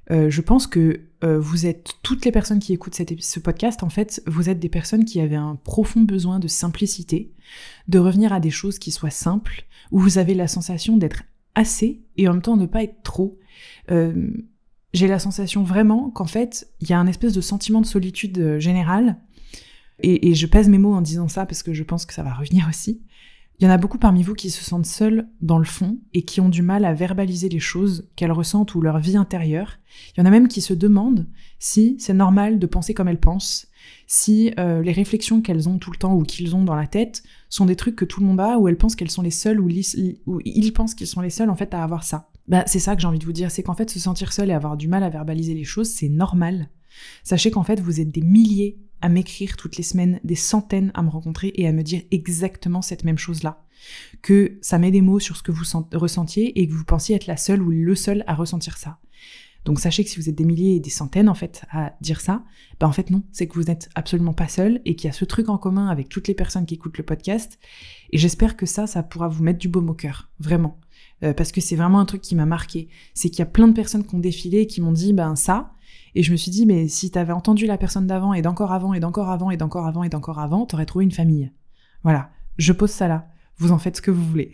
Je pense que vous êtes, toutes les personnes qui écoutent ce podcast, en fait, vous êtes des personnes qui avaient un profond besoin de simplicité, de revenir à des choses qui soient simples, où vous avez la sensation d'être assez et en même temps de ne pas être trop. J'ai la sensation vraiment qu'en fait, il y a un espèce de sentiment de solitude générale, et je pèse mes mots en disant ça parce que je pense que ça va revenir aussi. Il y en a beaucoup parmi vous qui se sentent seuls dans le fond et qui ont du mal à verbaliser les choses qu'elles ressentent ou leur vie intérieure. Il y en a même qui se demandent si c'est normal de penser comme elles pensent, si les réflexions qu'elles ont tout le temps ou qu'ils ont dans la tête sont des trucs que tout le monde a, ou elles pensent qu'elles sont les seules, ou ils pensent qu'ils sont les seuls en fait à avoir ça. C'est ça que j'ai envie de vous dire, c'est qu'en fait se sentir seul et avoir du mal à verbaliser les choses, c'est normal. Sachez qu'en fait vous êtes des milliers à m'écrire toutes les semaines, des centaines à me rencontrer et à me dire exactement cette même chose-là. Que ça met des mots sur ce que vous ressentiez et que vous pensiez être la seule ou le seul à ressentir ça. Donc sachez que si vous êtes des milliers et des centaines en fait à dire ça, en fait non, c'est que vous n'êtes absolument pas seul et qu'il y a ce truc en commun avec toutes les personnes qui écoutent le podcast. Et j'espère que ça pourra vous mettre du baume au cœur, vraiment. Parce que c'est vraiment un truc qui m'a marqué. C'est qu'il y a plein de personnes qui ont défilé et qui m'ont dit ça. Et je me suis dit, mais si t'avais entendu la personne d'avant et d'encore avant et d'encore avant et d'encore avant et d'encore avant, t'aurais trouvé une famille. Voilà, je pose ça là. Vous en faites ce que vous voulez.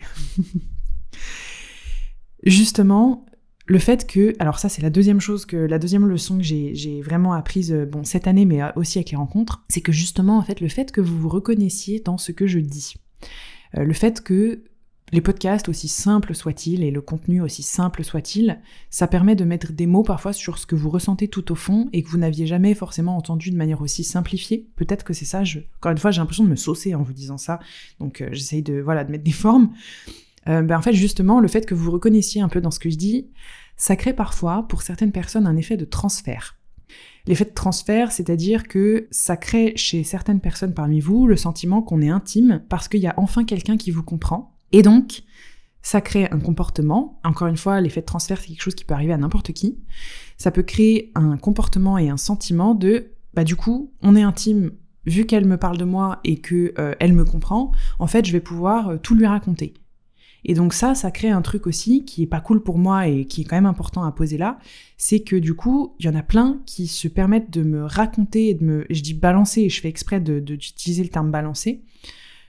Justement, le fait que, alors ça c'est la deuxième leçon que j'ai vraiment apprise cette année, mais aussi avec les rencontres, c'est que justement en fait le fait que vous vous reconnaissiez dans ce que je dis, le fait que les podcasts, aussi simples soient-ils, et le contenu aussi simple soit-il, ça permet de mettre des mots parfois sur ce que vous ressentez tout au fond et que vous n'aviez jamais forcément entendu de manière aussi simplifiée. Peut-être que c'est ça, encore une fois, j'ai l'impression de me saucer en vous disant ça, donc j'essaye de mettre des formes. En fait, justement, le fait que vous vous reconnaissiez un peu dans ce que je dis, ça crée parfois, pour certaines personnes, un effet de transfert. L'effet de transfert, c'est-à-dire que ça crée chez certaines personnes parmi vous le sentiment qu'on est intime parce qu'il y a enfin quelqu'un qui vous comprend. Et donc, ça crée un comportement. Encore une fois, l'effet de transfert, c'est quelque chose qui peut arriver à n'importe qui. Ça peut créer un comportement et un sentiment de, du coup, on est intime, vu qu'elle me parle de moi et que elle me comprend, en fait, je vais pouvoir tout lui raconter. Et donc ça crée un truc aussi qui est pas cool pour moi et qui est quand même important à poser là, c'est que du coup, il y en a plein qui se permettent de me raconter je dis balancer, et je fais exprès d'utiliser le terme balancer,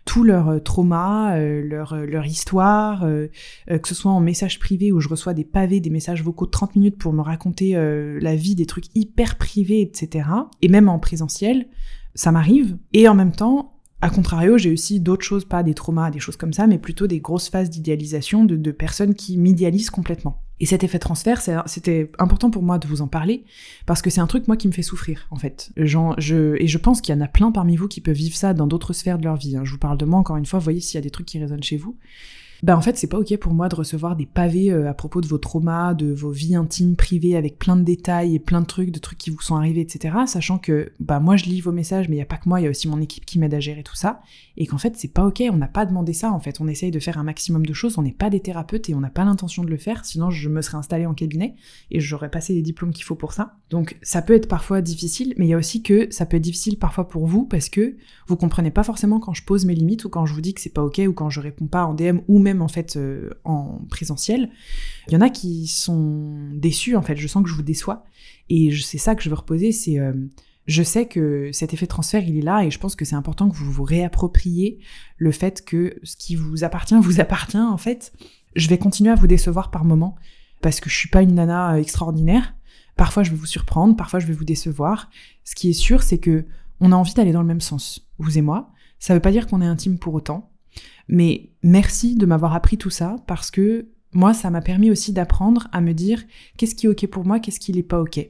tout leur trauma, leur histoire, que ce soit en message privé où je reçois des pavés, des messages vocaux de 30 minutes pour me raconter la vie, des trucs hyper privés, etc. Et même en présentiel, ça m'arrive. Et en même temps, à contrario, j'ai aussi d'autres choses, pas des traumas, des choses comme ça, mais plutôt des grosses phases d'idéalisation de personnes qui m'idéalisent complètement. Et cet effet transfert, c'était important pour moi de vous en parler, parce que c'est un truc, moi, qui me fait souffrir, en fait. Et je pense qu'il y en a plein parmi vous qui peuvent vivre ça dans d'autres sphères de leur vie. Je vous parle de moi, encore une fois, vous voyez s'il y a des trucs qui résonnent chez vous. En fait, c'est pas ok pour moi de recevoir des pavés à propos de vos traumas, de vos vies intimes, privées, avec plein de détails et plein de trucs qui vous sont arrivés, etc. Sachant que, moi, je lis vos messages, mais il y a pas que moi, il y a aussi mon équipe qui m'aide à gérer tout ça. Et qu'en fait, c'est pas ok, on n'a pas demandé ça, en fait. On essaye de faire un maximum de choses, on n'est pas des thérapeutes et on n'a pas l'intention de le faire, sinon je me serais installée en cabinet et j'aurais passé les diplômes qu'il faut pour ça. Donc, ça peut être parfois difficile, mais il y a aussi que ça peut être difficile parfois pour vous parce que vous comprenez pas forcément quand je pose mes limites ou quand je vous dis que c'est pas ok ou quand je réponds pas en DM ou même en fait en présentiel. Il y en a qui sont déçus, en fait, je sens que je vous déçois et c'est ça que je veux reposer, c'est je sais que cet effet transfert il est là et je pense que c'est important que vous vous réappropriez le fait que ce qui vous appartient en fait. Je vais continuer à vous décevoir par moments parce que je suis pas une nana extraordinaire. Parfois je vais vous surprendre, parfois je vais vous décevoir. Ce qui est sûr, c'est que on a envie d'aller dans le même sens, vous et moi. Ça veut pas dire qu'on est intime pour autant. Mais merci de m'avoir appris tout ça parce que moi, ça m'a permis aussi d'apprendre à me dire qu'est-ce qui est ok pour moi, qu'est-ce qui n'est pas ok.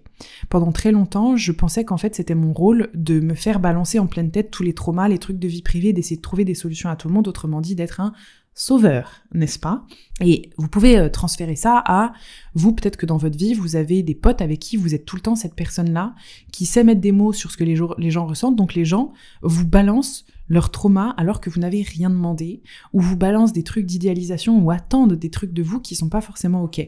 Pendant très longtemps, je pensais qu'en fait, c'était mon rôle de me faire balancer en pleine tête tous les traumas, les trucs de vie privée, d'essayer de trouver des solutions à tout le monde, autrement dit d'être un sauveur, n'est-ce pas? Et vous pouvez transférer ça à vous, peut-être que dans votre vie, vous avez des potes avec qui vous êtes tout le temps cette personne-là, qui sait mettre des mots sur ce que les gens ressentent, donc les gens vous balancent leur trauma alors que vous n'avez rien demandé, ou vous balancent des trucs d'idéalisation ou attendent des trucs de vous qui sont pas forcément ok.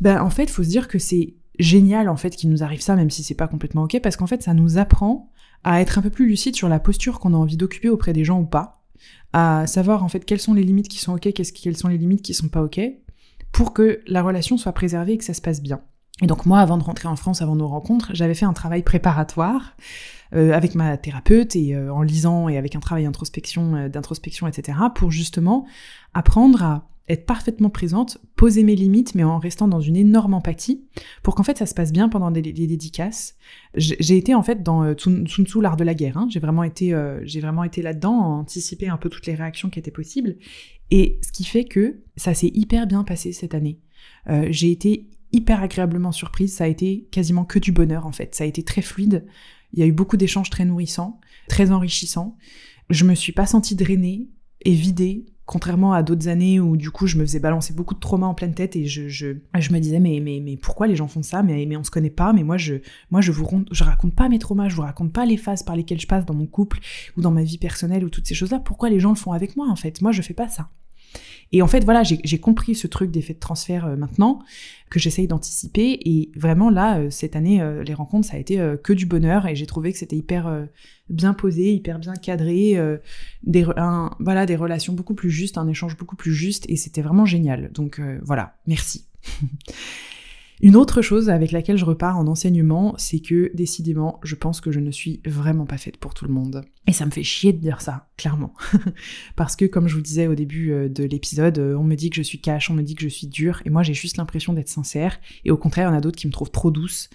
En fait, faut se dire que c'est génial en fait qu'il nous arrive ça, même si c'est pas complètement ok, parce qu'en fait, ça nous apprend à être un peu plus lucide sur la posture qu'on a envie d'occuper auprès des gens ou pas, à savoir en fait quelles sont les limites qui sont ok, quelles sont les limites qui sont pas ok, pour que la relation soit préservée et que ça se passe bien. Et donc moi, avant de rentrer en France, avant nos rencontres, j'avais fait un travail préparatoire avec ma thérapeute et en lisant et avec un travail d'introspection, etc. pour justement apprendre à être parfaitement présente, poser mes limites, mais en restant dans une énorme empathie, pour qu'en fait ça se passe bien pendant les dédicaces. J'ai été en fait dans Sun Tzu, l'art de la guerre. J'ai vraiment été là-dedans, à anticiper un peu toutes les réactions qui étaient possibles. Et ce qui fait que ça s'est hyper bien passé cette année. J'ai été hyper agréablement surprise, ça a été quasiment que du bonheur en fait. Ça a été très fluide, il y a eu beaucoup d'échanges très nourrissants, très enrichissants. Je me suis pas sentie drainée et vidée, contrairement à d'autres années où du coup je me faisais balancer beaucoup de traumas en pleine tête et je me disais mais pourquoi les gens font ça, mais on se connaît pas, mais moi je raconte pas mes traumas, je vous raconte pas les phases par lesquelles je passe dans mon couple ou dans ma vie personnelle ou toutes ces choses-là, pourquoi les gens le font avec moi en fait, moi je fais pas ça. Et en fait, voilà, j'ai compris ce truc d'effet de transfert maintenant, que j'essaye d'anticiper. Et vraiment, là, cette année, les rencontres, ça a été que du bonheur. Et j'ai trouvé que c'était hyper bien posé, hyper bien cadré, des relations beaucoup plus justes, un échange beaucoup plus juste. Et c'était vraiment génial. Donc voilà, merci. Une autre chose avec laquelle je repars en enseignement, c'est que, décidément, je pense que je ne suis vraiment pas faite pour tout le monde. Et ça me fait chier de dire ça, clairement. Parce que, comme je vous le disais au début de l'épisode, on me dit que je suis cash, on me dit que je suis dure, et moi j'ai juste l'impression d'être sincère, et au contraire, il y en a d'autres qui me trouvent trop douce.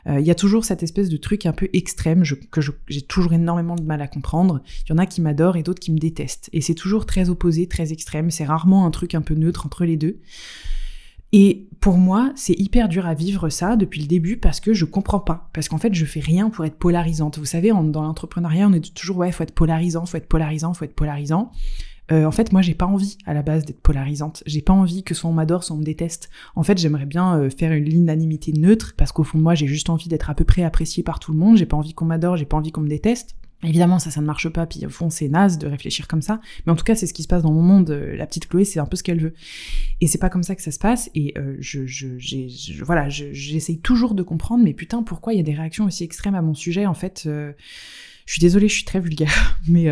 Il y a toujours cette espèce de truc un peu extrême que j'ai toujours énormément de mal à comprendre. Il y en a qui m'adorent et d'autres qui me détestent. Et c'est toujours très opposé, très extrême, c'est rarement un truc un peu neutre entre les deux. Et pour moi, c'est hyper dur à vivre ça depuis le début parce que je comprends pas. Parce qu'en fait, je fais rien pour être polarisante. Vous savez, dans l'entrepreneuriat, on est toujours, faut être polarisant, faut être polarisant, faut être polarisant. En fait, moi, j'ai pas envie, à la base, d'être polarisante. J'ai pas envie que soit on m'adore, soit on me déteste. En fait, j'aimerais bien faire une l'unanimité neutre parce qu'au fond de moi, j'ai juste envie d'être à peu près appréciée par tout le monde. J'ai pas envie qu'on m'adore, j'ai pas envie qu'on me déteste. Évidemment, ça ne marche pas, puis au fond, c'est naze de réfléchir comme ça, mais en tout cas, c'est ce qui se passe dans mon monde. La petite Chloé, c'est un peu ce qu'elle veut. Et c'est pas comme ça que ça se passe, et j'essaye toujours de comprendre, mais putain, pourquoi il y a des réactions aussi extrêmes à mon sujet, en fait, je suis désolée, je suis très vulgaire, mais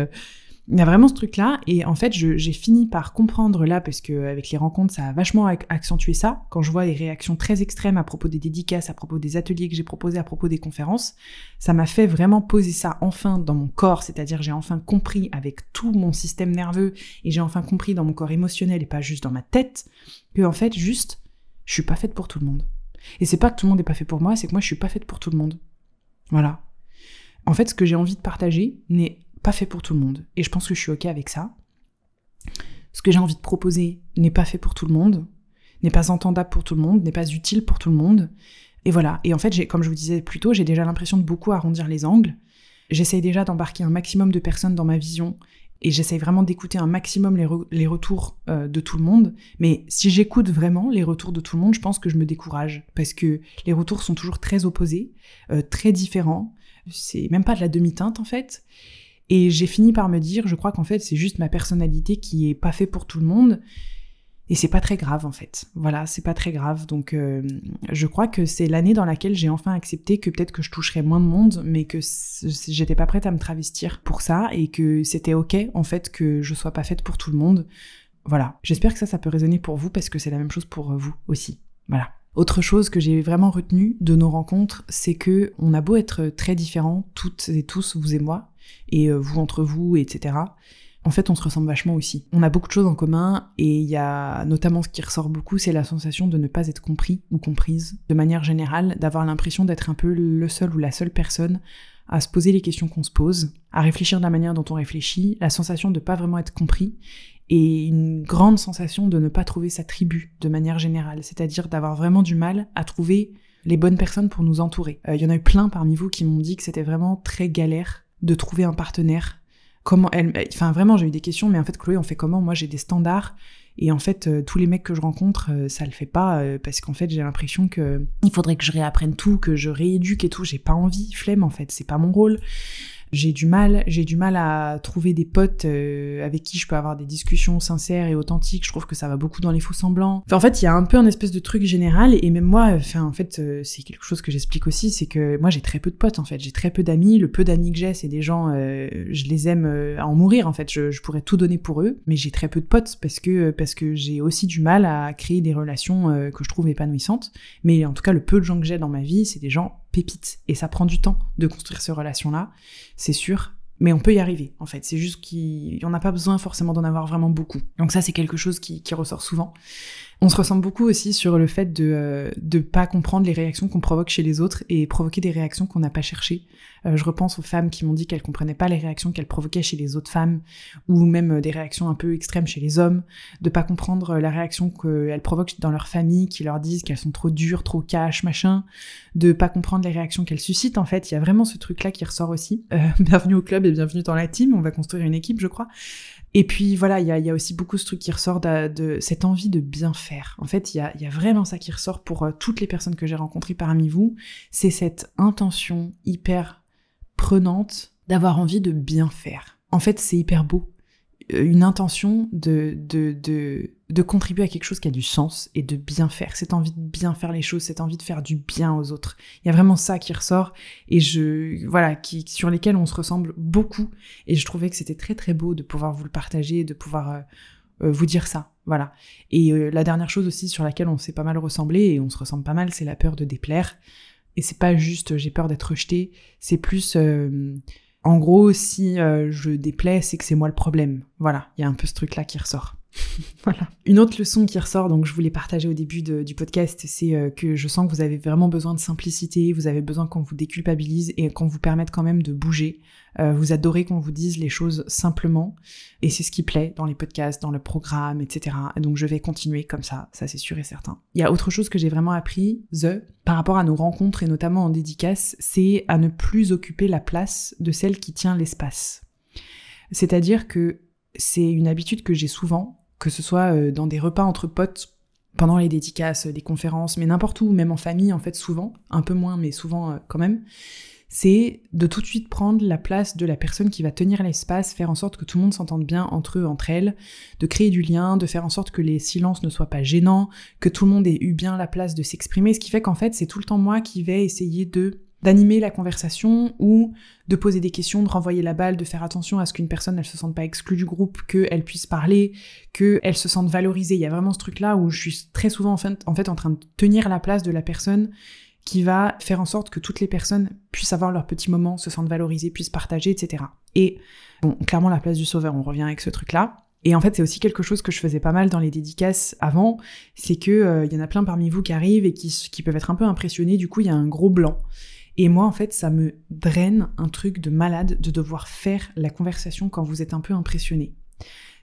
il y a vraiment ce truc-là, et en fait, j'ai fini par comprendre là, parce que avec les rencontres, ça a vachement accentué ça, quand je vois les réactions très extrêmes à propos des dédicaces, à propos des ateliers que j'ai proposés, à propos des conférences, ça m'a fait vraiment poser ça enfin dans mon corps, c'est-à-dire j'ai enfin compris avec tout mon système nerveux, et j'ai enfin compris dans mon corps émotionnel, et pas juste dans ma tête, que en fait, juste, je suis pas faite pour tout le monde. Et c'est pas que tout le monde est pas fait pour moi, c'est que moi, je suis pas faite pour tout le monde. Voilà. En fait, ce que j'ai envie de partager n'est pas fait pour tout le monde. Et je pense que je suis ok avec ça. Ce que j'ai envie de proposer n'est pas fait pour tout le monde, n'est pas entendable pour tout le monde, n'est pas utile pour tout le monde. Et voilà. Et en fait, comme je vous disais plus tôt, j'ai déjà l'impression de beaucoup arrondir les angles. J'essaye déjà d'embarquer un maximum de personnes dans ma vision et j'essaye vraiment d'écouter un maximum les retours de tout le monde. Mais si j'écoute vraiment les retours de tout le monde, je pense que je me décourage parce que les retours sont toujours très opposés, très différents. C'est même pas de la demi-teinte en fait. Et j'ai fini par me dire, je crois qu'en fait, c'est juste ma personnalité qui est pas fait pour tout le monde. Et c'est pas très grave, en fait. Voilà, c'est pas très grave. Donc, je crois que c'est l'année dans laquelle j'ai enfin accepté que peut-être que je toucherais moins de monde, mais que j'étais pas prête à me travestir pour ça, et que c'était ok, en fait, que je sois pas faite pour tout le monde. Voilà. J'espère que ça peut résonner pour vous, parce que c'est la même chose pour vous aussi. Voilà. Autre chose que j'ai vraiment retenu de nos rencontres, c'est que on a beau être très différents, toutes et tous, vous et moi, et vous entre vous, etc. En fait, on se ressemble vachement aussi. On a beaucoup de choses en commun, et il y a notamment ce qui ressort beaucoup, c'est la sensation de ne pas être compris ou comprise. De manière générale, d'avoir l'impression d'être un peu le seul ou la seule personne à se poser les questions qu'on se pose, à réfléchir de la manière dont on réfléchit, la sensation de pas vraiment être compris, et une grande sensation de ne pas trouver sa tribu de manière générale, c'est-à-dire d'avoir vraiment du mal à trouver les bonnes personnes pour nous entourer. Il y en a eu plein parmi vous qui m'ont dit que c'était vraiment très galère de trouver un partenaire. Vraiment, j'ai eu des questions, mais en fait, Chloé, on fait comment ? Moi, j'ai des standards, et en fait, tous les mecs que je rencontre, ça le fait pas, parce qu'en fait, j'ai l'impression que il faudrait que je réapprenne tout, que je rééduque et tout. J'ai pas envie, flemme, en fait, c'est pas mon rôle. J'ai du mal à trouver des potes avec qui je peux avoir des discussions sincères et authentiques. Je trouve que ça va beaucoup dans les faux semblants. Enfin, en fait, il y a un peu un espèce de truc général, et même moi, c'est quelque chose que j'explique aussi, c'est que moi, j'ai très peu de potes, en fait. J'ai très peu d'amis. Le peu d'amis que j'ai, c'est des gens, je les aime à en mourir, en fait. Je pourrais tout donner pour eux, mais j'ai très peu de potes parce que j'ai aussi du mal à créer des relations que je trouve épanouissantes. Mais en tout cas, le peu de gens que j'ai dans ma vie, c'est des gens pépites. Et ça prend du temps de construire ces relations-là, c'est sûr. Mais on peut y arriver, en fait. C'est juste qu'on n'a pas besoin forcément d'en avoir vraiment beaucoup. Donc ça, c'est quelque chose qui ressort souvent. On se ressemble beaucoup aussi sur le fait de pas comprendre les réactions qu'on provoque chez les autres et provoquer des réactions qu'on n'a pas cherchées. Je repense aux femmes qui m'ont dit qu'elles comprenaient pas les réactions qu'elles provoquaient chez les autres femmes, ou même des réactions un peu extrêmes chez les hommes, de pas comprendre la réaction qu'elles provoquent dans leur famille, qui leur disent qu'elles sont trop dures, trop cash, machin, de pas comprendre les réactions qu'elles suscitent. En fait, il y a vraiment ce truc-là qui ressort aussi. Bienvenue au club et bienvenue dans la team, on va construire une équipe, je crois. Et puis voilà, il y a aussi beaucoup ce truc qui ressort de cette envie de bien faire. En fait, il y a vraiment ça qui ressort pour toutes les personnes que j'ai rencontrées parmi vous, c'est cette intention hyper prenante d'avoir envie de bien faire. En fait, c'est hyper beau. une intention de contribuer à quelque chose qui a du sens et de bien faire, cette envie de bien faire les choses, cette envie de faire du bien aux autres. Il y a vraiment ça qui ressort et sur lesquels on se ressemble beaucoup, et je trouvais que c'était très très beau de pouvoir vous le partager, de pouvoir vous dire ça, voilà. Et la dernière chose aussi sur laquelle on s'est pas mal ressemblé, et on se ressemble pas mal, c'est la peur de déplaire. Et c'est pas juste j'ai peur d'être rejetée, c'est plus en gros, si je déplais, c'est que c'est moi le problème. Voilà, il y a un peu ce truc-là qui ressort. Voilà. Une autre leçon qui ressort, donc je voulais partager au début du podcast, c'est que je sens que vous avez vraiment besoin de simplicité, vous avez besoin qu'on vous déculpabilise et qu'on vous permette quand même de bouger. Vous adorez qu'on vous dise les choses simplement, et c'est ce qui plaît dans les podcasts, dans le programme, etc. Et donc je vais continuer comme ça c'est sûr et certain. Il y a autre chose que j'ai vraiment appris, par rapport à nos rencontres et notamment en dédicace, c'est à ne plus occuper la place de celle qui tient l'espace. C'est-à-dire que c'est une habitude que j'ai souvent, que ce soit dans des repas entre potes, pendant les dédicaces, des conférences, mais n'importe où, même en famille, en fait, souvent, un peu moins, mais souvent quand même, c'est de tout de suite prendre la place de la personne qui va tenir l'espace, faire en sorte que tout le monde s'entende bien entre eux, entre elles, de créer du lien, de faire en sorte que les silences ne soient pas gênants, que tout le monde ait eu bien la place de s'exprimer, ce qui fait qu'en fait, c'est tout le temps moi qui vais essayer d'animer la conversation ou de poser des questions, de renvoyer la balle, de faire attention à ce qu'une personne elle se sente pas exclue du groupe, qu'elle puisse parler, qu'elle se sente valorisée. Il y a vraiment ce truc-là où je suis très souvent en fait en train de tenir la place de la personne qui va faire en sorte que toutes les personnes puissent avoir leur petit moment, se sentent valorisées, puissent partager, etc. Et bon, clairement la place du sauveur, on revient avec ce truc-là. Et en fait, c'est aussi quelque chose que je faisais pas mal dans les dédicaces avant, c'est que y en a plein parmi vous qui arrivent et qui peuvent être un peu impressionnés, du coup il y a un gros blanc. Et moi, en fait, ça me draine un truc de malade de devoir faire la conversation quand vous êtes un peu impressionné.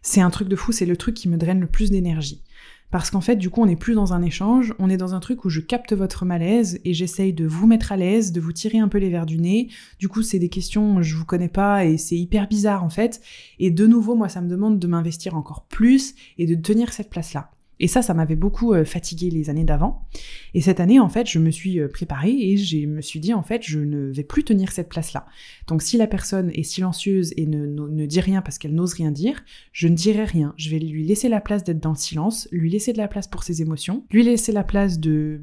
C'est un truc de fou, c'est le truc qui me draine le plus d'énergie. Parce qu'en fait, du coup, on n'est plus dans un échange, on est dans un truc où je capte votre malaise et j'essaye de vous mettre à l'aise, de vous tirer un peu les verres du nez. Du coup, c'est des questions, je vous connais pas et c'est hyper bizarre en fait. Et de nouveau, moi, ça me demande de m'investir encore plus et de tenir cette place-là. Et ça m'avait beaucoup fatigué les années d'avant. Et cette année, en fait, je me suis préparée et je me suis dit, en fait, je ne vais plus tenir cette place-là. Donc si la personne est silencieuse et ne dit rien parce qu'elle n'ose rien dire, je ne dirai rien. Je vais lui laisser la place d'être dans le silence, lui laisser de la place pour ses émotions, lui laisser la place de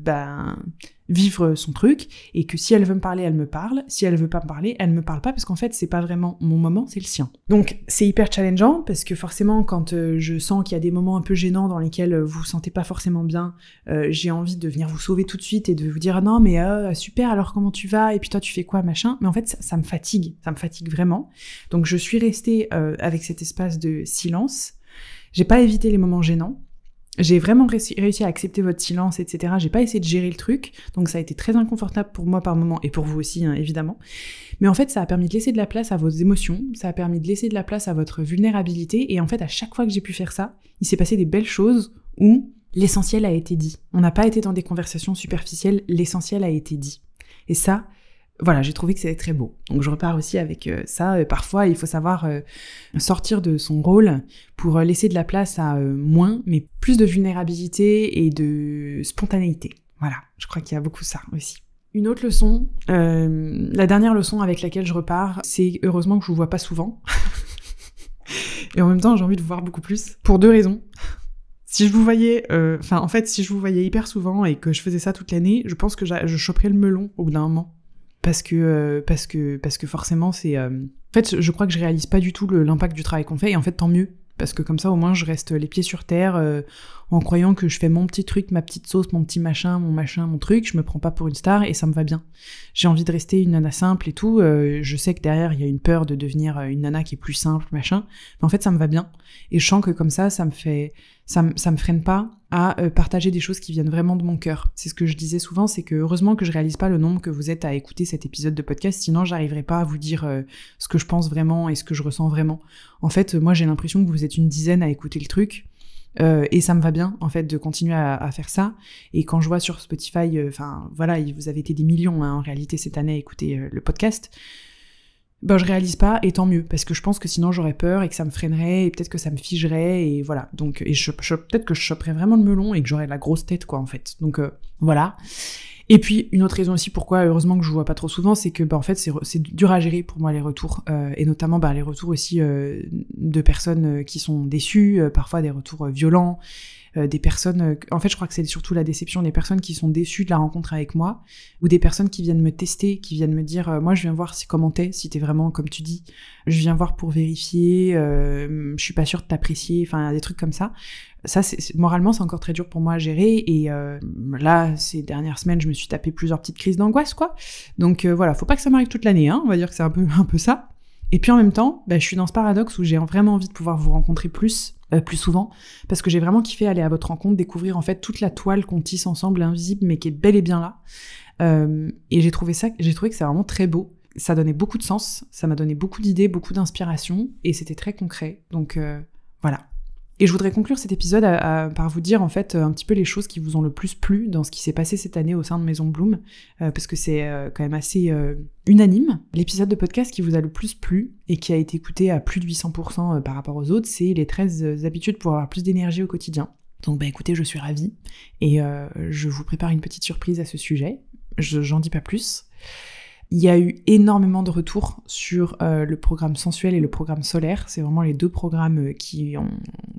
vivre son truc, et que si elle veut me parler, elle me parle, si elle veut pas me parler, elle me parle pas, parce qu'en fait, c'est pas vraiment mon moment, c'est le sien. Donc, c'est hyper challengeant, parce que forcément, quand je sens qu'il y a des moments un peu gênants dans lesquels vous vous sentez pas forcément bien, j'ai envie de venir vous sauver tout de suite et de vous dire « Ah non, mais super, alors comment tu vas ? Et puis toi, tu fais quoi, machin ?» Mais en fait, ça me fatigue vraiment. Donc, je suis restée avec cet espace de silence. J'ai pas évité les moments gênants. J'ai vraiment réussi à accepter votre silence, etc. J'ai pas essayé de gérer le truc, donc ça a été très inconfortable pour moi par moment, et pour vous aussi, hein, évidemment. Mais en fait, ça a permis de laisser de la place à vos émotions, ça a permis de laisser de la place à votre vulnérabilité, et en fait, à chaque fois que j'ai pu faire ça, il s'est passé des belles choses où l'essentiel a été dit. On n'a pas été dans des conversations superficielles, l'essentiel a été dit. Et ça, voilà, j'ai trouvé que c'était très beau. Donc je repars aussi avec ça. Parfois, il faut savoir sortir de son rôle pour laisser de la place à moins, mais plus de vulnérabilité et de spontanéité. Voilà, je crois qu'il y a beaucoup ça aussi. Une autre leçon, la dernière leçon avec laquelle je repars, c'est heureusement que je vous vois pas souvent. Et en même temps, j'ai envie de vous voir beaucoup plus, pour deux raisons. Si je vous voyais, si je vous voyais hyper souvent et que je faisais ça toute l'année, je pense que je choperais le melon au bout d'un moment. Parce que forcément c'est... En fait, je crois que je réalise pas du tout l'impact du travail qu'on fait, et en fait tant mieux, parce que comme ça au moins je reste les pieds sur terre en croyant que je fais mon petit truc, ma petite sauce, mon petit machin, mon truc, je me prends pas pour une star et ça me va bien. J'ai envie de rester une nana simple et tout, je sais que derrière il y a une peur de devenir une nana qui est plus simple, machin, mais en fait ça me va bien, et je sens que comme ça me freine pas à partager des choses qui viennent vraiment de mon cœur. C'est ce que je disais souvent, c'est que heureusement que je réalise pas le nombre que vous êtes à écouter cet épisode de podcast, sinon j'arriverai pas à vous dire ce que je pense vraiment et ce que je ressens vraiment. En fait, moi j'ai l'impression que vous êtes une dizaine à écouter le truc, et ça me va bien en fait de continuer à faire ça. Et quand je vois sur Spotify, vous avez été des millions en réalité cette année à écouter le podcast, je réalise pas, et tant mieux, parce que je pense que sinon j'aurais peur et que ça me freinerait et peut-être que ça me figerait, et voilà. Donc, peut-être que je choperais vraiment le melon et que j'aurais la grosse tête, quoi, en fait. Donc, voilà. Et puis une autre raison aussi pourquoi heureusement que je vous vois pas trop souvent, c'est que en fait c'est dur à gérer pour moi les retours, et notamment les retours aussi de personnes qui sont déçues, parfois des retours violents, des personnes, en fait je crois que c'est surtout la déception des personnes qui sont déçues de la rencontre avec moi, ou des personnes qui viennent me tester, qui viennent me dire moi je viens voir comment t'es, si t'es vraiment comme tu dis, je viens voir pour vérifier, je suis pas sûre de t'apprécier, enfin des trucs comme ça. Ça, moralement, c'est encore très dur pour moi à gérer. Et là, ces dernières semaines, je me suis tapé plusieurs petites crises d'angoisse, quoi. Donc voilà, faut pas que ça m'arrive toute l'année, hein. On va dire que c'est un peu ça. Et puis en même temps, je suis dans ce paradoxe où j'ai vraiment envie de pouvoir vous rencontrer plus souvent, parce que j'ai vraiment kiffé aller à votre rencontre, découvrir en fait toute la toile qu'on tisse ensemble, invisible, mais qui est bel et bien là. Et j'ai trouvé que c'est vraiment très beau. Ça donnait beaucoup de sens, ça m'a donné beaucoup d'idées, beaucoup d'inspiration, et c'était très concret. Donc voilà. Et je voudrais conclure cet épisode par vous dire en fait un petit peu les choses qui vous ont le plus plu dans ce qui s'est passé cette année au sein de Maison Bloom, parce que c'est quand même assez unanime. L'épisode de podcast qui vous a le plus plu et qui a été écouté à plus de 800% par rapport aux autres, c'est les 13 habitudes pour avoir plus d'énergie au quotidien. Donc écoutez, je suis ravie et je vous prépare une petite surprise à ce sujet. J'en dis pas plus. Il y a eu énormément de retours sur le programme sensuel et le programme solaire. C'est vraiment les 2 programmes qui ont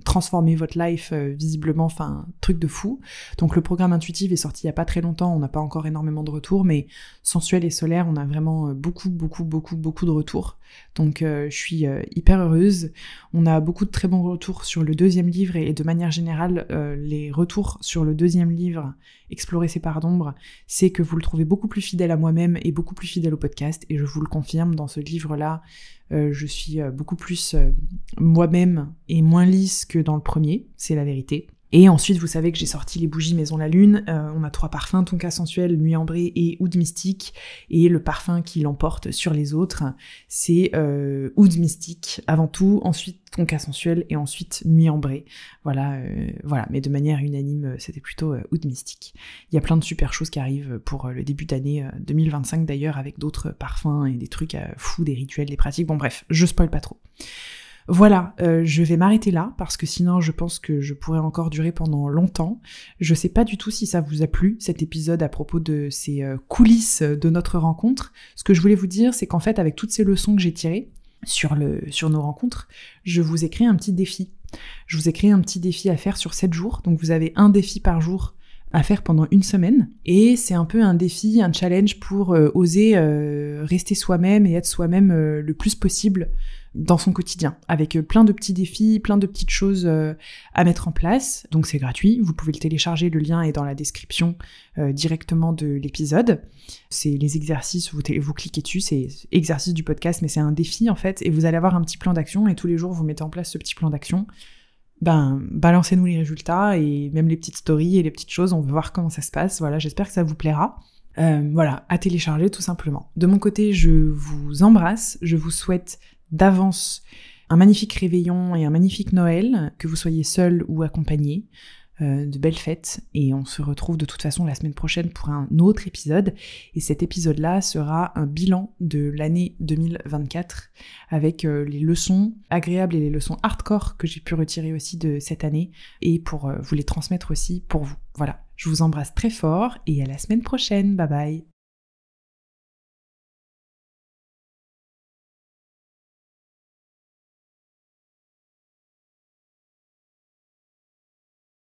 transformé votre life visiblement, enfin, truc de fou. Donc le programme intuitif est sorti il y a pas très longtemps, on n'a pas encore énormément de retours, mais sensuel et solaire, on a vraiment beaucoup de retours. Donc je suis hyper heureuse. On a beaucoup de très bons retours sur le 2e livre et de manière générale, les retours sur le 2e livre, Explorer ses parts d'ombre, c'est que vous le trouvez beaucoup plus fidèle à moi-même et beaucoup plus fidèle au podcast, et je vous le confirme, dans ce livre-là, je suis beaucoup plus moi-même et moins lisse que dans le premier, c'est la vérité. Et ensuite, vous savez que j'ai sorti les bougies Maison la Lune. On a 3 parfums, Tonka sensuel, Nuit ambrée et Oud mystique. Et le parfum qui l'emporte sur les autres, c'est Oud mystique avant tout, ensuite Tonka sensuel et ensuite Nuit ambrée. Voilà. Mais de manière unanime, c'était plutôt Oud mystique. Il y a plein de super choses qui arrivent pour le début d'année 2025 d'ailleurs, avec d'autres parfums et des trucs fous, des rituels, des pratiques. Bon bref, je spoil pas trop. Voilà, je vais m'arrêter là, parce que sinon je pense que je pourrais encore durer pendant longtemps. Je sais pas du tout si ça vous a plu, cet épisode à propos de ces coulisses de notre rencontre. Ce que je voulais vous dire, c'est qu'en fait, avec toutes ces leçons que j'ai tirées sur nos rencontres, je vous ai créé un petit défi. Je vous ai créé un petit défi à faire sur 7 jours, donc vous avez un défi par jour à faire pendant 1 semaine, et c'est un peu un défi, un challenge pour oser rester soi-même et être soi-même le plus possible dans son quotidien, avec plein de petits défis, plein de petites choses à mettre en place. Donc c'est gratuit, vous pouvez le télécharger, le lien est dans la description directement de l'épisode. C'est les exercices, vous cliquez dessus, c'est exercice du podcast, mais c'est un défi en fait, et vous allez avoir un petit plan d'action, et tous les jours vous mettez en place ce petit plan d'action. Balancez-nous les résultats, et même les petites stories et les petites choses, on veut voir comment ça se passe. Voilà, j'espère que ça vous plaira. Voilà, à télécharger tout simplement. De mon côté, je vous embrasse, je vous souhaite d'avance un magnifique réveillon et un magnifique Noël, que vous soyez seul ou accompagné, de belles fêtes, et on se retrouve de toute façon la semaine prochaine pour un autre épisode, et cet épisode-là sera un bilan de l'année 2024, avec les leçons agréables et les leçons hardcore que j'ai pu retirer aussi de cette année, et pour vous les transmettre aussi pour vous. Voilà, je vous embrasse très fort, et à la semaine prochaine, bye bye.